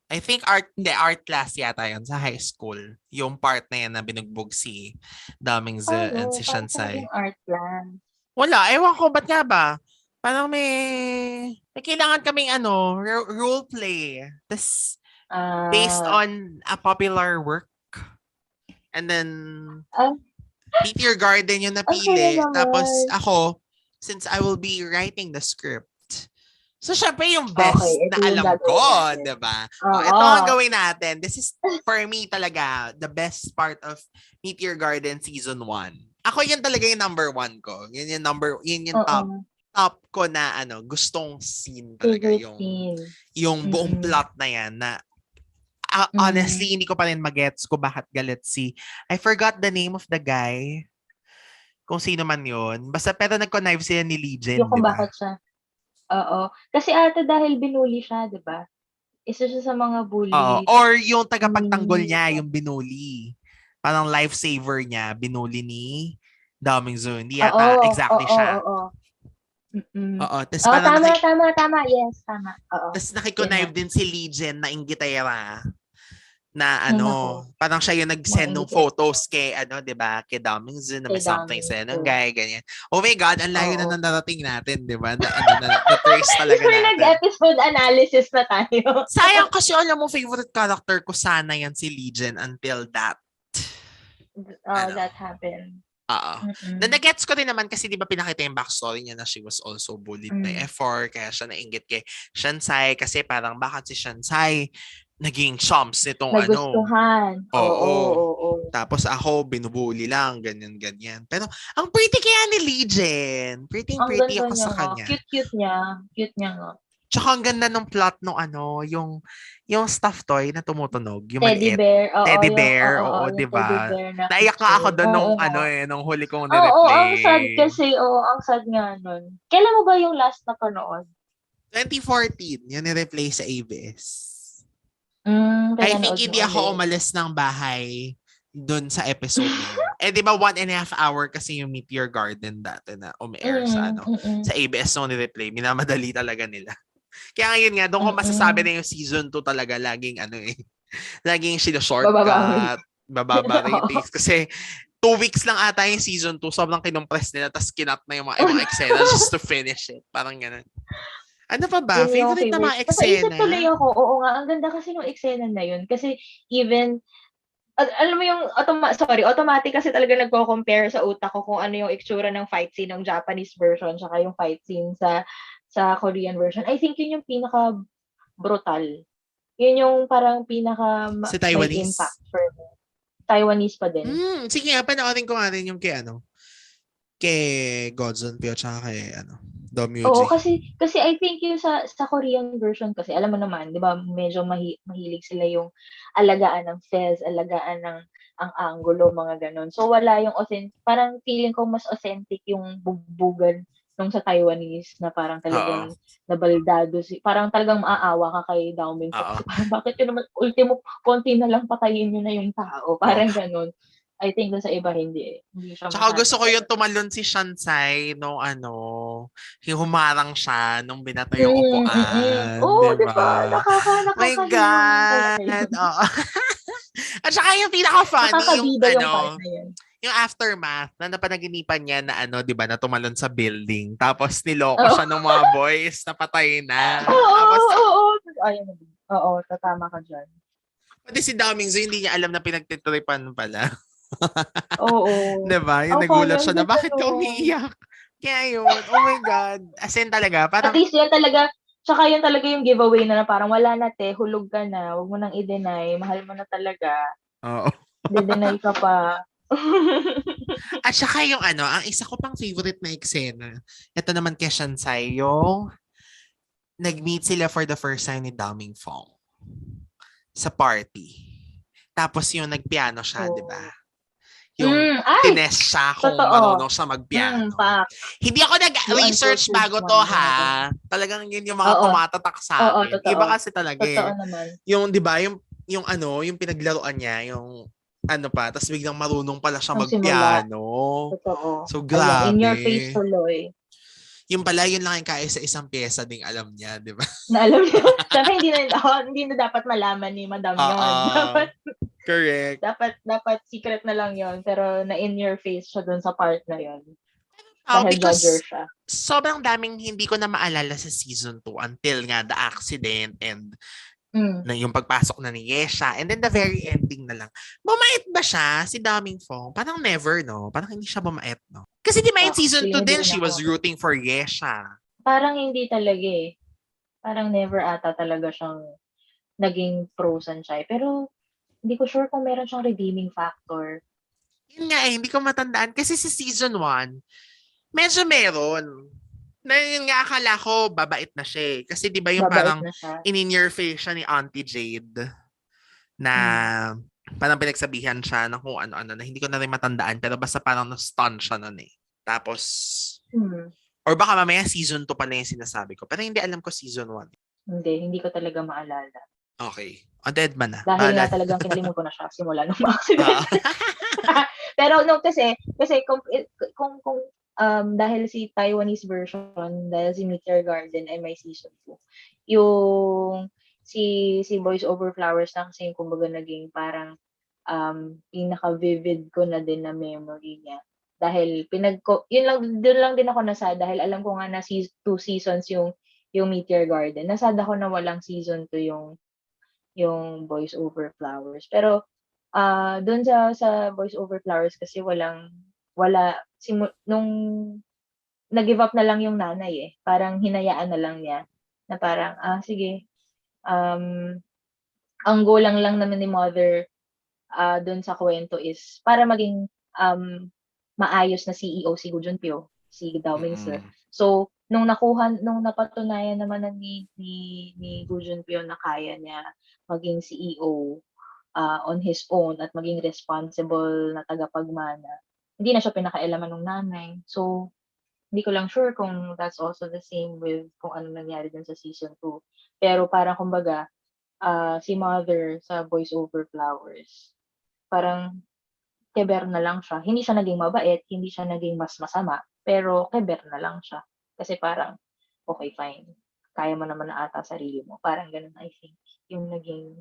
I think art class yata yun sa high school. Yung part na yan na binugbog si Damingzi and si Shansai. Art class. Wala, ewan ko, ba't nga ba? Parang may kailangan kaming role play. This based on a popular work. And then, Meteor Garden yung napili. Tapos ako, since I will be writing the script, so, syempre yung best na alam ko, diba? Ito ang gawin natin. This is, for me talaga, the best part of Meteor Garden Season 1. Ako yun talaga yung number 1 ko. Yun yung top ko na gustong scene talaga. Yung buong plot na yan na Honestly, hindi ko pa rin magets ko bakit galit I forgot the name of the guy. Kung sino man yun. Basta pero nag-connive sila ni Legion, Yung kung di ba? bakit siya. Oo. Kasi ata dahil binuli siya, di ba? Isa siya sa mga Oo. bully. Or yung tagapagtanggol Mm. niya, yung binuli. Parang lifesaver niya, binuli ni Daming Zoo. Hindi Oo, yata exactly oo, siya. oo. Mm. Oo. Tapos Oo, parang tama. Yes, tama. Oo. tapos Yun na. nakikonnive din si Legion na inggitera na Ay, nako. parang siya yung Mga nag-send ng ingit. photos kay, 'di ba, kay Daming Zoo na may Kay something Daming sa ng Zoo. guy, ganyan. Oh my God, ang layo na Oo. nang narating natin, 'di ba? Na-trace talaga Before natin. nag-episode analysis na tayo. Sayang kasi alam mo, favorite character ko sana yan si Legion until that. That happened. Oo. Mm-mm. Na nagets ko rin naman kasi di ba pinakita yung backstory niya na she was also bullied by F4 kaya siya nainggit kay Shansai kasi parang bakit si Shansai naging chumps nitong Nagustuhan. Oo. Tapos ako, binubuli lang, ganyan. Pero, ang pretty kaya ni Legion. Ang Pretty ganda ako niya sa nga. kanya. Cute niya. Cute niya nga. Tsaka ang ganda ng plot nung yung stuffed toy na tumutunog. Yung Teddy maliit. bear. Oo, Teddy yung, bear, oo, oo, yung di teddy ba? bear na Naiyak nga ako doon oo, nung huli kong Oo, ang sad nireplay. kasi. Oo, ang sad nga nun. Kailan mo ba yung last na panood? 2014, yun nireplay sa ABS. I think Pinanood mo hindi ako ulit. umalis ng bahay doon sa episode na yun. Di ba 1.5 hour kasi yung Meteor Garden dati na ume-air sa ABS nung nireplay. Minamadali talaga nila. Kaya ngayon nga, doon ko masasabi na yung season 2 talaga laging laging shortcut, bababa ratings. Kasi 2 weeks lang ata yung season 2, sobrang kinompress nila, tapos kinat na yung mga ibang eksena just to finish it. Parang ganun. Ano pa ba? Yun yung Favorite na mga Napaisip eksena? tuloy ako. Oo nga, ang ganda kasi nung eksena na yun. Kasi even, alam mo yung, automatic kasi talaga nagko-compare sa utak ko kung ano yung itsura ng fight scene ng Japanese version saka yung fight scene sa Korean version. I think yun yung pinaka-brutal. Yun yung parang pinaka Sa may Taiwanese? impact for me. Taiwanese pa din. Sige nga, panoorin ko nga rin yung kay Godzone Pyo tsaka kay Domyuji. Oo, kasi I think yung sa Korean version kasi, alam mo naman, 'di ba, medyo mahilig sila yung alagaan ng fez, alagaan ng ang anggulo, mga ganun. So wala yung parang feeling ko mas authentic yung bugbugan nung sa Taiwanese na parang talagang nabaldado parang talagang maaawa ka kay Dao Ming. Kasi parang bakit yun naman ultimo konti na lang patayin niyo na yung tao, parang ganun. I think dun sa iba hindi siya Tsaka gusto ko yung masyadong tumalon si Shansai nung yung humarang siya nung binato yung upuan. Oo, di Diba? ba? My Nakakahiya God! talaga yun. Oo. At saka yung pinaka-funny, Nakakabida yung part na yun. yung aftermath na napanaginipan niya na di ba, na tumalon sa building. Tapos niloko Oo. siya ng mga boys na patay na. Oo. Ayun na. Oo, tatama ka dyan. Pati si Daming Zoo, hindi niya alam na pinagtitripan pala. Oo. Diba? Yung nagulat siya na, bakit ka umiiyak? Kaya yun, oh my God. As in talaga, parang... At least yan talaga, tsaka yun talaga yung giveaway na parang wala na hulog ka na, huwag mo nang i-deny, mahal mo na talaga. Oo. De-deny ka pa. At saka yung ang isa ko pang favorite na eksena, ito naman kay Shansai, yung nag-meet sila for the first time ni Daming Fong sa party. Tapos yung nagpiano siya, di ba? Yung tinest siya kung marunong siya magpiano. Hindi ako nag-research bago to, ha? Talagang yun yung mga tumatatak sa akin. Iba kasi talaga yung, di ba, yung pinaglaruan niya, yung tapos biglang marunong pala siya magpiano. Totoo. So, grabe. In your face tuloy. Yung pala, yun lang yung kaya sa isang pyesa ding alam niya, di ba? Na alam niya. Siyempre, hindi na dapat malaman ni Madam yun. Dapat, correct. Dapat secret na lang yun. Pero na in your face siya dun sa part na yun. Dahil judger siya. Sobrang daming hindi ko na maalala sa season 2 until nga the accident and na yung pagpasok na ni Yesha. And then the very ending na lang. Bumait ba siya, si Daming Fong? Parang never, no? Parang hindi siya bumait, no? Kasi di ba in season 2 din, she was rooting for Yesha. Parang hindi talaga eh. Parang never ata talaga siyang naging pro Sunshine. Pero hindi ko sure kung meron siyang redeeming factor. Yun nga hindi ko matandaan. Kasi si season 1, medyo meron. Na yun nga, akala ko, babait na siya eh. Kasi di ba yung Babait parang in your face siya ni Auntie Jade? na parang pinagsabihan siya ng kung ano-ano na hindi ko na rin matandaan pero basta parang na-stun siya nun eh. Tapos, or baka mamaya season 2 pala yung sinasabi ko. Pero hindi alam ko season 1. Hindi ko talaga maalala. Okay. O dead man na. Dahil Bahala. nga talagang kinalimutan ko na siya simula nung accident. Ah. Pero no, kasi kung dahil si Taiwanese version, dahil si Meteor Garden ay may season 2. Yung si Boys Over Flowers na kasi yung kumbaga naging parang pinaka-vivid ko na din na memory niya. Dahil doon lang din ako nasad dahil alam ko nga na 2 seasons yung Meteor Garden. Nasad ako na walang season 2 yung Boys Over Flowers. Pero doon sa Boys Over Flowers kasi nung nag-give up na lang yung nanay eh. Parang hinayaan na lang niya na parang sige. Ang goal lang naman ni mother doon sa kwento is para maging maayos na CEO si Gu Junpyo, si Dao Mingse. So nung napatunayan naman na ni Gu Junpyo na kaya niya maging CEO on his own at maging responsible na tagapagmana, hindi na siya pinakailaman ng nanay. So hindi ko lang sure kung that's also the same with kung ano nangyari dun sa season 2. Pero parang kumbaga si mother sa Boys Over Flowers, parang keber na lang siya. Hindi siya naging mabait, hindi siya naging mas masama, pero keber na lang siya. Kasi parang, okay, fine. Kaya mo naman na ata sarili mo. Parang ganun, I think, yung naging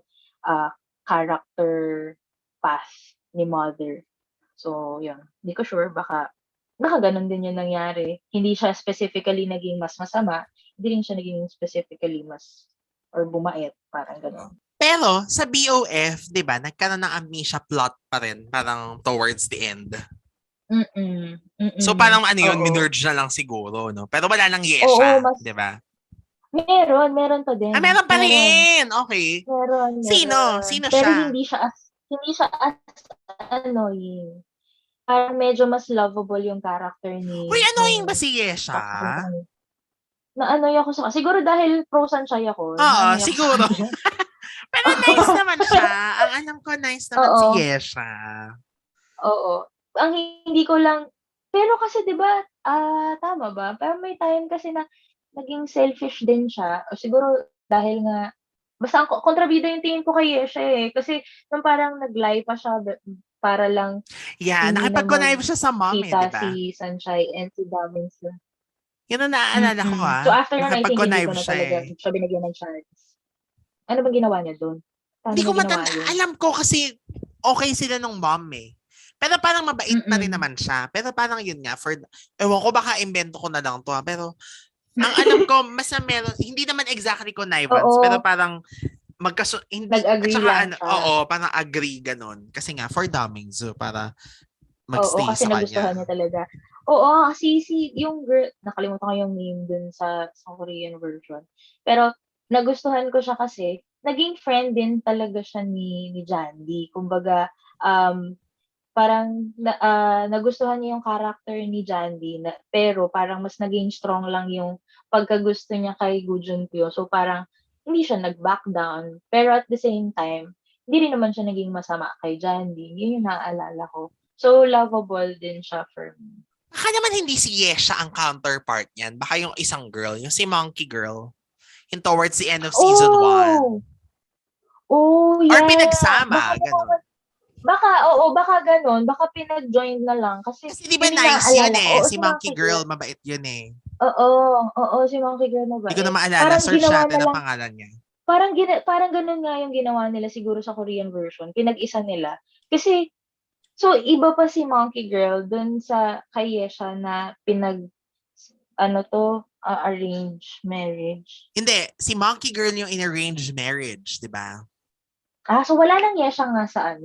character path ni mother. So, yun. Hindi ko sure, baka ganun din yung nangyari. Hindi siya specifically naging mas masama, hindi rin siya naging specifically mas or bumait. Parang ganun. Pero sa BOF, 'di ba, nagkaroon ng amnesia plot pa rin parang towards the end. So parang ano yun, minerge na lang siguro, no? Pero wala nang Yesha, 'di ba? Meron pa din. Meron pa rin. Okay. Meron. Sino siya? Pero hindi siya as annoying. Parang medyo mas lovable yung character ni Uy, annoying ba si Yesha? Na-annoy ako sa siguro dahil pro sunshine ako. Oo, siguro. Pero nice naman siya. Ang alam ko, nice naman si Yesha. Oo. Ang hindi ko lang, pero kasi 'di ba, tama ba? Pero may time kasi na naging selfish din siya. O siguro dahil nga, basta ang kontrabida yung tingin ko kay Yesha eh. Kasi nung parang nag-lie pa siya para lang nakipag-connive siya sa mom eh, diba? Si Sunshine and si Damins. Yun ang naaalala ko So after nun, I think hindi ko na talaga eh. siya binigyan ng chance. Ano bang ginawa niya doon? Hindi ko matanda. Alam ko kasi okay sila nung mom eh. Pero parang mabait na rin naman siya. Pero parang yun nga, ewan ko baka invento ko na lang to pero ang alam ko, mas na meron, hindi naman exactly connivance, pero parang nag-agree lang siya. Oo, parang agree ganon. Kasi nga, for dumbing, so para magstay sa kanya. Oo, kasi nagustuhan niya talaga. Oo, si yung girl, nakalimutan ko yung name dun sa Korean version. Pero nagustuhan ko siya kasi naging friend din talaga siya ni Jandy. Kumbaga, parang nagustuhan niya yung character ni Jandy, pero parang mas naging strong lang yung pagkagusto niya kay Gu Junpyo. So parang hindi siya nag-back down. Pero at the same time, hindi rin naman siya naging masama kay Jandy. Yun yung naaalala ko. So lovable din siya for me. Baka naman hindi si Yesha ang counterpart niyan. Baka yung isang girl, yung si Monkey Girl. Yung towards the end of season 1. Oh, yeah. Or pinagsama, gano'n. Baka gano'n. Baka pinag-join na lang. Kasi di ba nice yun eh. Si Monkey Girl, mabait yun eh. Oo, si Monkey Girl mabait. Hindi ko na maalala. Search natin ang pangalan niya. Parang gano'n nga yung ginawa nila siguro sa Korean version. Pinag-isa nila. Kasi, so iba pa si Monkey Girl dun sa kay Yesha na arranged marriage. Hindi, si Monkey Girl yung in-arranged marriage, di ba? So wala nang Yesha nga sa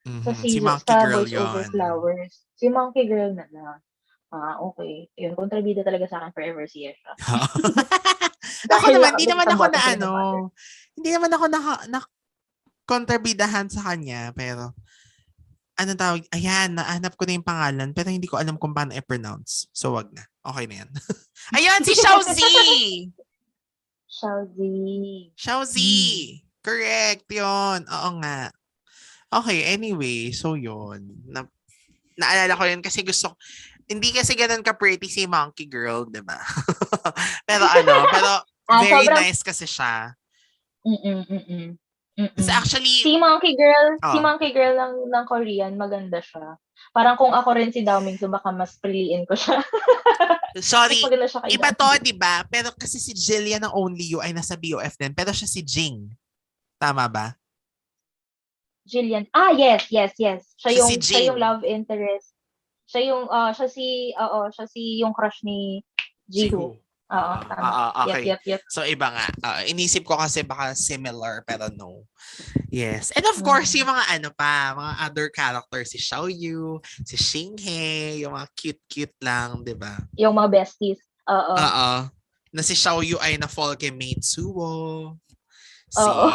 sa season, si Monkey Girl Boys Over yun. Flowers. Si Monkey Girl na lang. Okay. Yun, kontrabida talaga sa akin forever si Yesha. Ako naman, hindi naman ako na kontrabidahan sa kanya, pero anong tawag? Ayan, nahanap ko na yung pangalan, pero hindi ko alam kung paano i-pronounce. So, wag na. Okay na yan. Ayun, si Xiaozi! Xiaozi. Xiaozi. Correct, yun. Oo nga. Okay, anyway, so yun. Naalala ko yun kasi hindi kasi ganun ka-pretty si Monkey Girl, di ba? pero very Sobrang, nice kasi siya. mm, mm, It's mm. actually, Si oh, Monkey Girl ng Korean, maganda siya. Parang kung ako rin si Dao Mingsu, baka mas piliin ko siya. Mas sorry, maganda siya kay iba Dao. to, di ba? Pero kasi si Jillian ng Only You ay nasa BOF din, pero siya si Jing. Tama ba? Jillian. Yes, yes, yes. Siya si Siya yung Jing. love interest. Siya si yung crush ni Si Jiho. who? Oo, tama. Yep, Okay. yep, yep. So, iba nga. Inisip ko kasi baka similar, pero no. Yes. And of course, Mm. yung mga mga other characters, si Xiaoyu, si Xinghe, yung mga cute-cute lang, di ba? Yung mga besties. Oo. Oo. Na si Xiaoyu ay na-fall kay Meitsuo. Oo.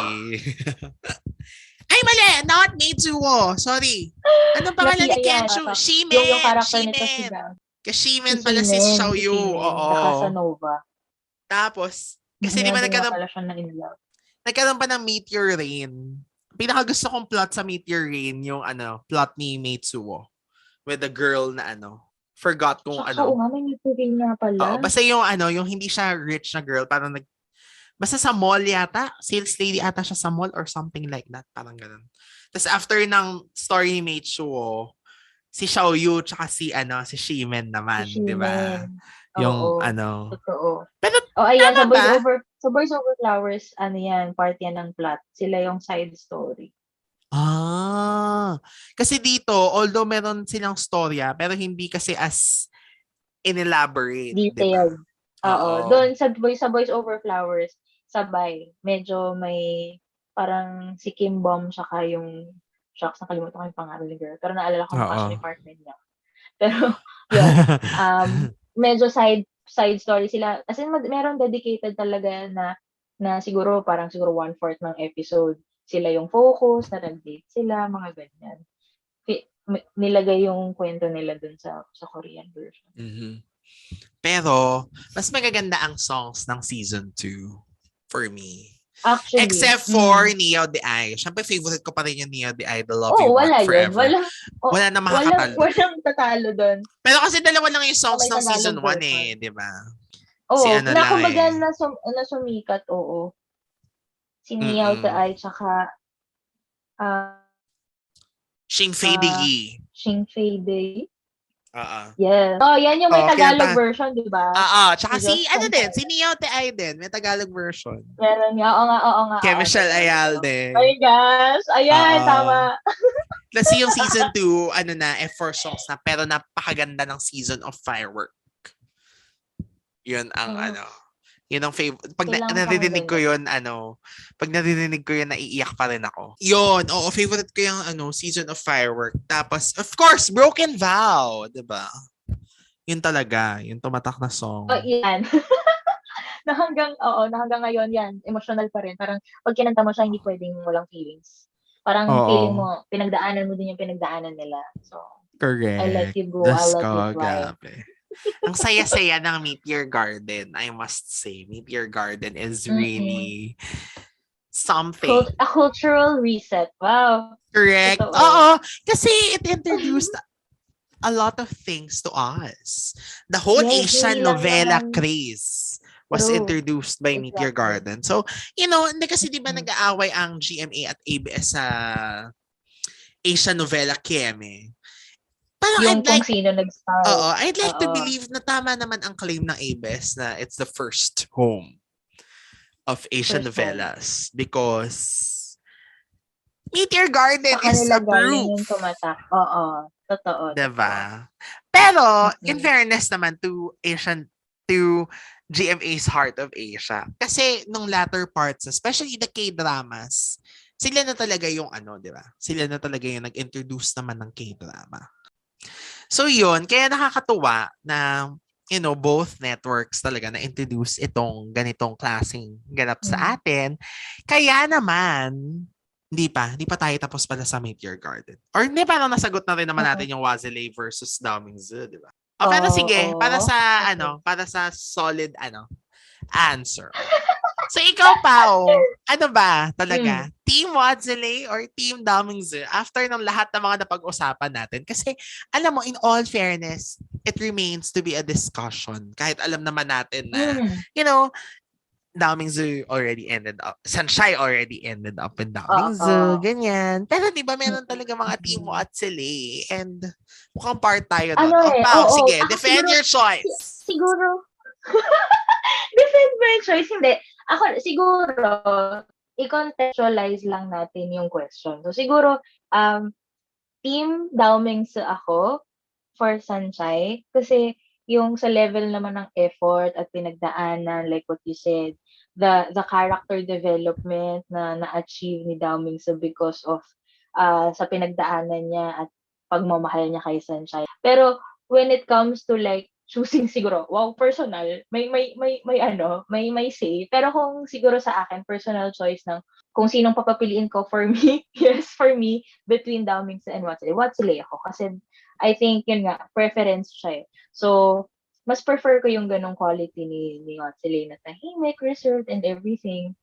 Ay, mali! Not Meitsuo! Sorry. Anong pangalan ni Ayan. Kenshu? Yung Shimen! character nito si Shimen! Dao. Ka-Shimen pala si Xiaoyu. The Oo. Casanova. Tapos, kasi di ba Doon nga pala siya na in love. nagkaroon pa ng Meteor Rain. Pinaka gusto kong plot sa Meteor Rain, yung plot ni Meitsuo. With the girl na forgot kung Shucks, oo nga, may meeting nga Oo, pala. basta yung hindi siya rich na girl, parang basta sa mall yata, sales lady ata siya sa mall or something like that, parang ganun. Tapos after ng story ni Meitsuo, si Xiaoyu tsaka si Shimen naman, Si 'di ba? Shimen. Yung Oo. Totoo. Pero Ayan, tama ba? Sa Boys Over Flowers, yan, part yan ng plot. Sila yung side story. Kasi dito, although meron silang storya, pero hindi kasi as inelaborate, 'di ba? Detailed. Oo. Oo. Doon sa Boys Over Flowers, sabay. Medyo may parang si Kim Bom tsaka yung shucks, nakalimutan ko yung pangalan ni girl. Pero naalala ko mukha Oo. siya ni partner niya. Pero, yun. Medyo side story sila. As in, meron dedicated talaga na siguro, parang siguro 1/4 ng episode. Sila yung focus, na nag-date sila, mga ganyan. Nilagay yung kwento nila dun sa Korean version. Mhm. Pero, mas magaganda ang songs ng season 2 for me. Actually. Except for Neo the Eye. Siyempre, favorite ko pa rin yung Neo the Eye, The Love You Want wala Forever. yun. Wala na makakatalo. Walang tatalo doon. Pero kasi dalawa lang yung songs May ng season Tagalog 1 di ba? Oo, lang na sumikat, oo. Si Neo Mm-mm. the Eye, tsaka Xing Fei Yi. Xing Fei Day. Yes. Yan yung may Tagalog version, di ba? Tsaka si Neo the Eye din, may Tagalog version. Meron nga, oo nga. Kay Michelle Ayalde. My gosh, ayan, tama. Kasi yung season 2, F4 songs na, pero napakaganda ng Season of Firework. Yun ang yun ang favorite. Pag naririnig ko yun, naiiyak pa rin ako. Yun, favorite ko yung Season of Firework. Tapos, of course, Broken Vow, 'di ba? Yun talaga, yung tumatak na song. Yan. na hanggang ngayon yan, emotional pa rin. Parang pag kinanta mo siya, hindi pwedeng walang feelings. Parang feeling mo, pinagdaanan mo din yung pinagdaanan nila. So, correct. I let you go, I let you fly. Ang saya-saya ng Meteor Garden, I must say. Meteor Garden is really something. A cultural reset. Wow. Correct. Totoo. Oo. Kasi it introduced a lot of things to us. The whole Asian novela craze was introduced by Meteor Garden. So, hindi kasi di ba nag-aaway ang GMA at ABS sa Asian novela Kieme. Yung kung sino nag-start. I'd like to believe na tama naman ang claim ng ABS na it's the first home of Asian novelas because Meteor Garden is a proof. Yung tumatak. Oo. Totoo. Diba? Pero, in fairness naman to GMA's Heart of Asia, kasi nung latter parts, especially the K-dramas, sila na talaga yung diba? Sila na talaga yung nag-introduce naman ng K-drama. So yun, kaya nakakatuwa na both networks talaga na-introduce itong ganitong klaseng ganap sa atin. Kaya naman, hindi pa tayo tapos pala sa Meteor Garden. Or hindi, parang nasagot na rin naman natin yung Wazilei versus Dao Mingzu, di ba? Pero sige, para sa solid answer. So ikaw, Pao, ano ba talaga? Mm. Team Wadzile or Team Damingzu after ng lahat ng mga napag-usapan natin? Kasi alam mo, in all fairness, it remains to be a discussion. Kahit alam naman natin na, Mm. you know, Damingzu already ended up, Sunshine already ended up in Damingzu, Oo. ganyan. Pero di ba meron talaga mga Team Mm. Wadzile and mukhang part tayo doon. Ano O, Pao, oo. sige, Ako defend your choice. siguro, defend my choice, hindi. Ako, siguro, i-contextualize lang natin yung question. So, siguro, team Daoming sa ako for Sanchay. Kasi, yung sa level naman ng effort at pinagdaanan, like what you said, the character development na na-achieve ni Daoming sa because of sa pinagdaanan niya at pagmamahal niya kay Sanchay. Pero, when it comes to like choosing siguro, wow, personal, may say. Pero kung siguro sa akin, personal choice ng kung sinong papapiliin ko for me, yes, for me, between Daomingsa and Watsile. Watsile ako kasi I think yun nga, preference siya eh. So, mas prefer ko yung ganong quality ni Watsile na tahimik, reserved, and everything.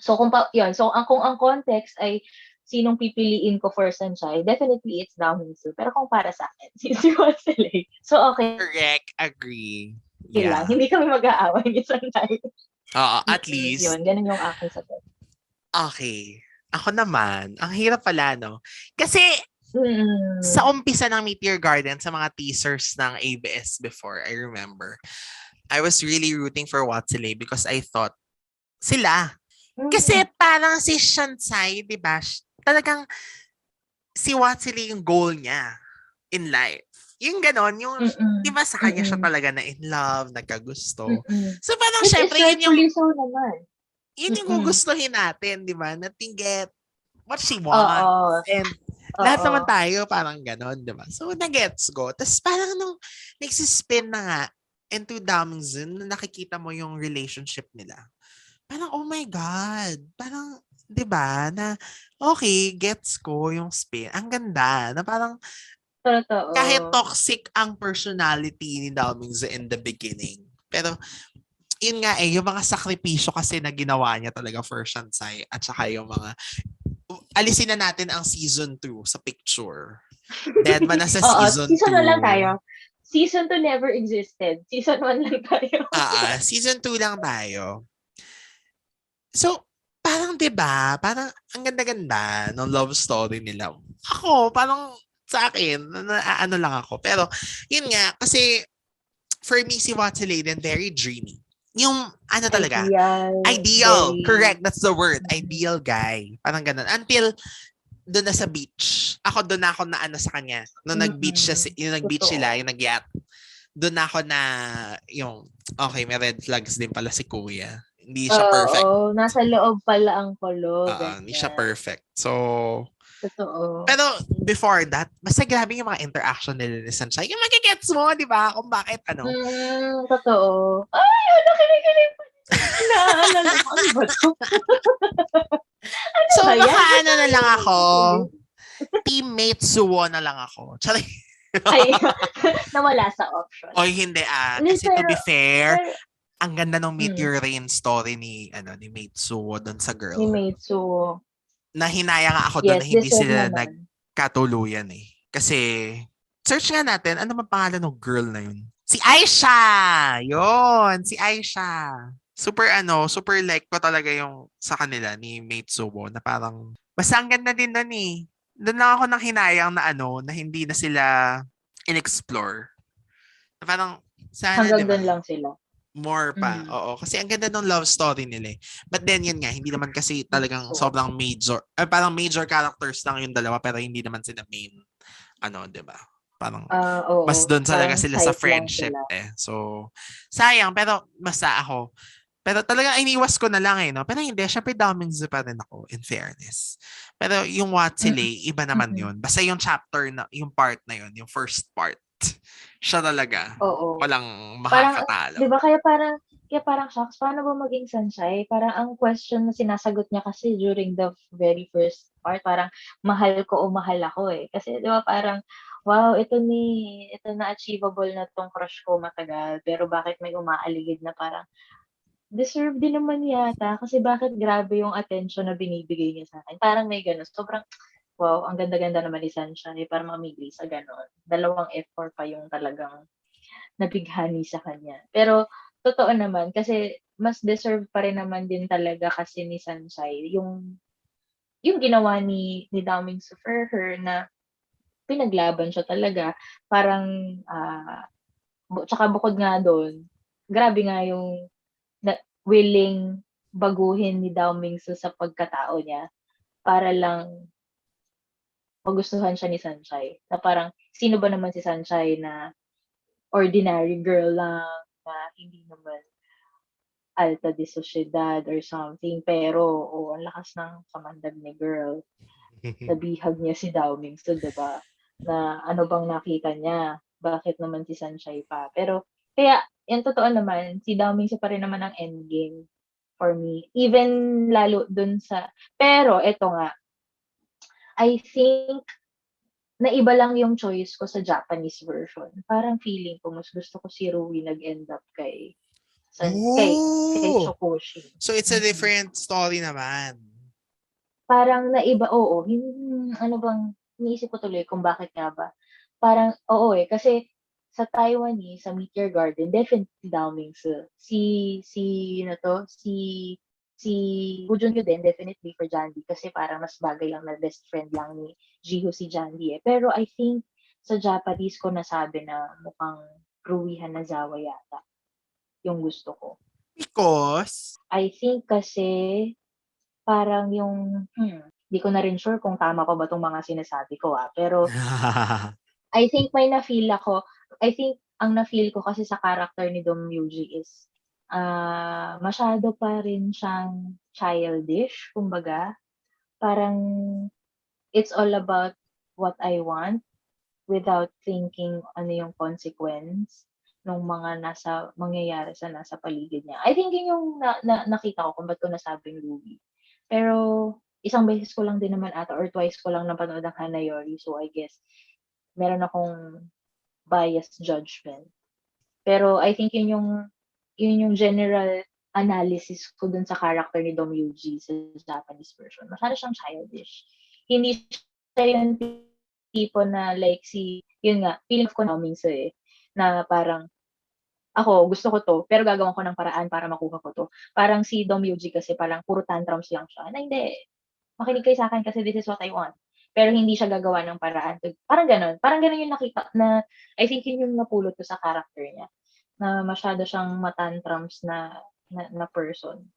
So, yun. So, kung ang context ay sinong pipiliin ko for Sunshine, definitely it's Daomingsu. Pero kung para sa akin, si Watsile. So, okay Correct, agree. lang. Yeah. Hindi kami mag-aaway ni Sunshine. Oo, at least. Yun, ganun yung aking sagot. Okay. Ako naman, ang hirap pala, no? Kasi sa Mm. umpisa ng Meteor Garden, sa mga teasers ng ABS before, I remember, I was really rooting for Watsile because I thought, sila. Kasi Mm. parang si Shansai, di ba? Talagang si Watsile yung goal niya in life. Yung ganon, yung, di Mm. ba sa kanya siya Mm. talaga na in love, nagkagusto. Mm. So parang Which is syempre, rightfully so naman. yun yung Mm. gugustuhin natin, di ba? Na to get what she Oo. wants. And lahat Oo. naman tayo parang ganon, di ba? So, na-gets ko. Tapos parang nung nagsispin na nga into Damson, na nakikita mo yung relationship nila. Parang, oh my God. Parang, di ba, na okay, gets ko yung spin. Ang ganda. Na parang, kahit Totoo. toxic ang personality ni Damingza in the beginning. Pero, yun nga eh, yung mga sakripisyo kasi na ginawa niya talaga for Shansai at saka yung mga alisin na natin ang season 2 sa picture. Dead man na sa Oo, season 2. season 1 lang tayo. Season 2 never existed. Season 1 lang tayo. Season 2 lang tayo. So, parang 'di ba? Parang ang ganda-ganda ng love story nila. Ako, parang sa akin, ano lang ako. Pero, yun nga, kasi for me, si Watsile din, very dreamy. Yung, ano talaga, ideal. Very... Correct, that's the word. Ideal guy. Parang ganun. Until, doon na sa beach. Ako doon na ako na ano sa kanya. Nung nag-beach siya, yung nag-beach sila, yung nag-yacht. Doon na ako na, yung, okay, may red flags din pala si Kuya. Hindi siya perfect. Oo, nasa loob pala ang kulo. Hindi siya perfect. So, totoo. pero before that, basta grabe yung mga interaction nila ni Sunshine. Yung magigets mo, di ba? Kung bakit ano. Totoo. Ay, ano, kinikilig pa. Naalala ko, ano ba to? So, ba yan? baka ano na lang ako. Teammate Suwo na lang ako. Charing. Ay, nawala sa option. Oy, hindi kasi to be fair, ang ganda ng Meteor Rain story ni Mate Suwo doon sa girl. Ni Mate Suwo. Na hinaya nga ako doon na hindi sila nagkatuluyan eh. Kasi, search nga natin, ano man pangalan ng girl na yun? Si Aisha! Yun, si Aisha. Super like ko talaga yung sa kanila ni Mate Suwo na parang, basta ang ganda din doon eh. Doon lang ako nang hinayang na na hindi na sila in-explore. Na parang, sana hanggang diba? doon lang sila. More pa. Oo. Kasi ang ganda ng love story nila eh. But then yun nga, hindi naman kasi talagang sobrang major, parang major characters lang yung dalawa pero hindi naman sila main, diba? Parang, mas doon talaga sila sa friendship eh. So, sayang, pero basta ako. Pero talaga iniwas ko na lang eh, no? Pero hindi, syempre Damingzu pa rin ako, in fairness. Pero yung Watsile, iba naman yun. Basta yung chapter, yung part na yun, yung first part, siya talaga. Oo. Walang makakatalo. Di ba kaya parang shocks, paano ba maging Sanshay? Parang ang question na sinasagot niya kasi during the very first part, parang mahal ko o mahal ako eh. Kasi di ba parang, wow, ito na achievable na tong crush ko matagal. Pero bakit may umaaligid na parang, deserve din naman yata kasi bakit grabe yung attention na binibigay niya sa akin. Parang may gano'n, sobrang, wow, ang ganda-ganda naman ni Sunshine para mamigay sa gano'n. Dalawang effort pa yung talagang nabighani sa kanya. Pero totoo naman kasi mas deserve pa rin naman din talaga kasi ni Sunshine yung ginawa ni Daming for her na pinaglaban siya talaga. Parang, tsaka bukod nga dun, grabe nga yung na willing baguhin ni Dao Mingsu sa pagkatao niya para lang magustuhan siya ni Sunshine. Na parang, sino ba naman si Sunshine na ordinary girl lang na hindi naman alta de sociedad or something. Pero, ang lakas ng kamandag ni girl. Nabihag niya si Dao Mingsu, 'di ba? Na ano bang nakita niya? Bakit naman si Sunshine pa? Pero kaya yung totoo naman, si Dao Mingsu pa rin naman ang endgame for me. Even lalo dun sa pero eto nga, I think naiba lang yung choice ko sa Japanese version. Parang feeling ko mas gusto ko si Rui nag-end up kay Oh! Chokoshi. So it's a different story naman. Parang naiba, oo. Ano bang, iniisip ko tuloy kung bakit nga ba. Parang, oo kasi sa Taiwanese, sa Meteor Garden, definitely Dao Mingsu. Ano to, si Woo Junryu din, definitely for Jandy, kasi parang mas bagay lang na best friend lang ni Jiho si Jandy eh. Pero I think, sa Japanese ko nasabi na mukhang Rui Hanazawa yata yung gusto ko. Because? I think kasi, parang yung, di ko na rin sure kung tama pa ba 'tong mga sinasabi ko, pero I think ang na-feel ko kasi sa character ni Dong Yuji is, masyado pa rin siyang childish kumbaga. Parang it's all about what I want without thinking ano yung consequence nung mga mangyayari sa nasa paligid niya. I think yun yung nakita ko kung ba't ko nasabing lugi. Pero isang beses ko lang din naman ata or twice ko lang napanood ang Hanayori. So I guess meron akong biased judgment. Pero I think yun yung general analysis ko dun sa character ni Dom Yuji sa Japanese version. Masyado siyang childish. Hindi siya yung tipo na like yun nga, feeling ko namin na parang, ako, gusto ko 'to, pero gagawan ko ng paraan para makuha ko 'to. Parang si Dom Yuji kasi parang puro tantrums lang siya, na hindi, makinig kayo sa'kin kasi this is what I want. Pero hindi siya gagawa ng paraan parang gano'n. Parang gano'n yung nakita na I think yun yung napulot ko sa character niya, na masyado siyang ma-tantrums na person.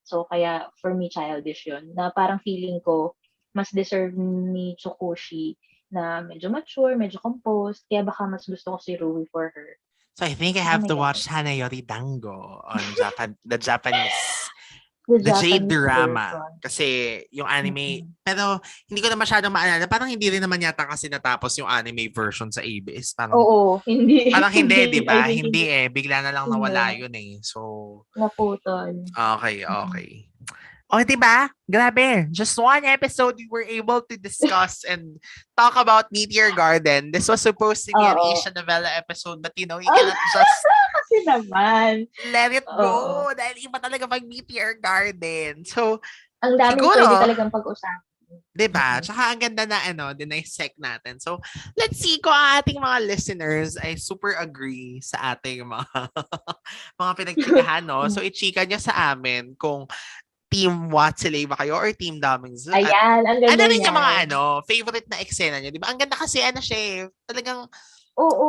So kaya for me childish yun, na parang feeling ko mas deserve ni Tsukushi na medyo mature, medyo composed, kaya baka mas gusto ko si Rui for her. So I think I Baka have may to gano'n. watch Hanayori Dango on the Japanese, The the Jade Japanese drama. version. Kasi yung anime, Mm. pero hindi ko na masyadong maalala. Parang hindi rin naman yata kasi natapos yung anime version sa ABS. Parang, Oo, hindi. parang hindi, di I ba? think Hindi hindi. eh. Bigla na lang Hindi. nawala yun eh. So, Naputol. okay, Mm. okay. Oh, di ba? Grabe. Just one episode we were able to discuss and talk about Meteor Garden. This was supposed to be an Oo. Asian novella episode, but you know, you cannot just Kasi naman. let it Oo. go. Dahil iba talaga pag Meteor Garden. So, Ang daming pwede siguro, talagang pag-usapan. 'di ba? Mm. Tsaka ang ganda na dinisect natin. So, let's see kung ang ating mga listeners ay super agree sa ating mga mga pinagchikahan, no? So, ichika niyo sa amin kung Team Watsilay ba kayo or Team Damingzu? At Ayan, ang ano ganda rin yung mga niyan. favorite na eksena niyo, 'di ba? Ang ganda kasi siya eh. Talagang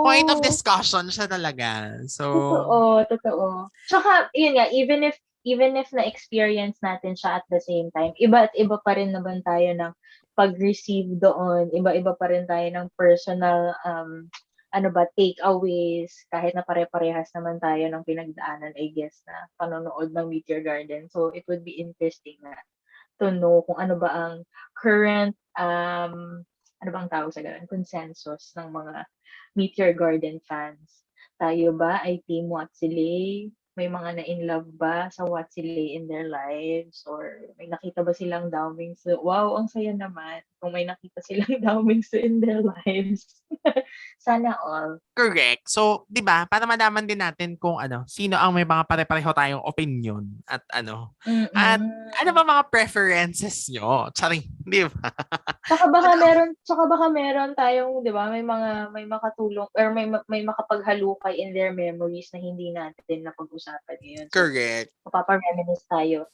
point of Oo. discussion siya talaga. So, Totoo, totoo. Tsaka, yun nga, even if na-experience natin siya at the same time, iba at iba pa rin naman tayo ng pag-receive doon. Iba-iba pa rin tayo ng personal, takeaways, kahit na pare-parehas naman tayo ng pinagdaanan, I guess, na panonood ng Meteor Garden. So, it would be interesting na to know kung ano ba ang current, ano bang tawag sa ganun, consensus ng mga Meteor Garden fans. Tayo ba ay Team Watsile? may mga na-in love ba sa what sila in their lives or may nakita ba silang daming wow, ang saya naman kung may nakita silang daming in their lives. Sana all. Correct. So, 'di ba, para malaman din natin kung sino ang may mga pare-pareho tayong opinion at at ano Mm. ba mga preferences nyo? Charing, 'di ba? Tsaka baka meron tayong 'di ba, may makatulong or may makapaghalukay in their memories na hindi natin napag-usapan ngayon. So, Correct. mapapa-reminisce tayo.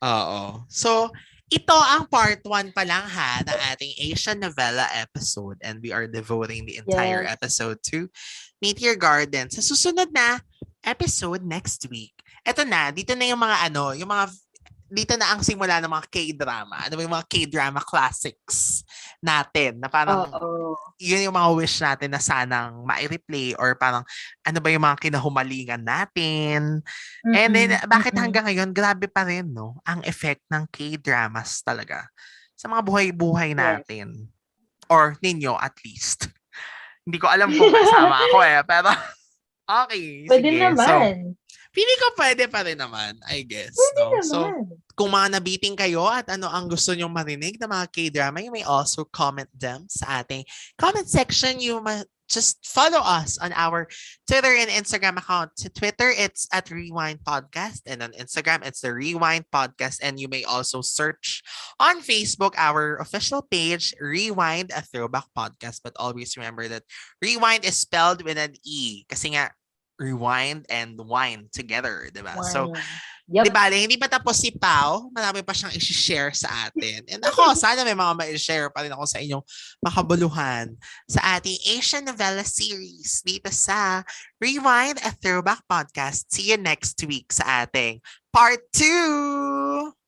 Oo. So, ito ang part 1 pa lang ng ating Asian novella episode and we are devoting the entire Yes. episode to Meteor Garden. Sa susunod na episode next week, eto na, dito na yung mga dito na ang simula ng mga K-drama. Ano ba yung mga K-drama classics natin na parang Oo. yun yung mga wish natin na sanang ma-replay or parang ano ba yung mga kinahumalingan natin. And then, bakit hanggang ngayon, grabe pa rin, no? Ang effect ng K-dramas talaga sa mga buhay-buhay Yes. natin. Or ninyo, at least. Hindi ko alam kung kasama ako pero okay, Pwede sige. So, naman. feeling ko pwede pa rin naman, I guess. Pwede No? So, naman. kung mga nabiting kayo at ano ang gusto nyong marinig na mga K-drama, you may also comment them sa ating comment section. You just follow us on our Twitter and Instagram account. To Twitter, it's at Rewind Podcast. And on Instagram, it's the Rewind Podcast. And you may also search on Facebook our official page, Rewind, a Throwback Podcast. But always remember that Rewind is spelled with an E. Kasi nga, rewind and wine together, diba? So, Yep. di ba, hindi pa tapos si Pao, marami pa siyang i-share sa atin. And ako, sana may mga ma-share pa rin ako sa inyong makabuluhan sa ating Asian novella series dito sa Rewind, a Throwback Podcast. See you next week sa ating Part 2!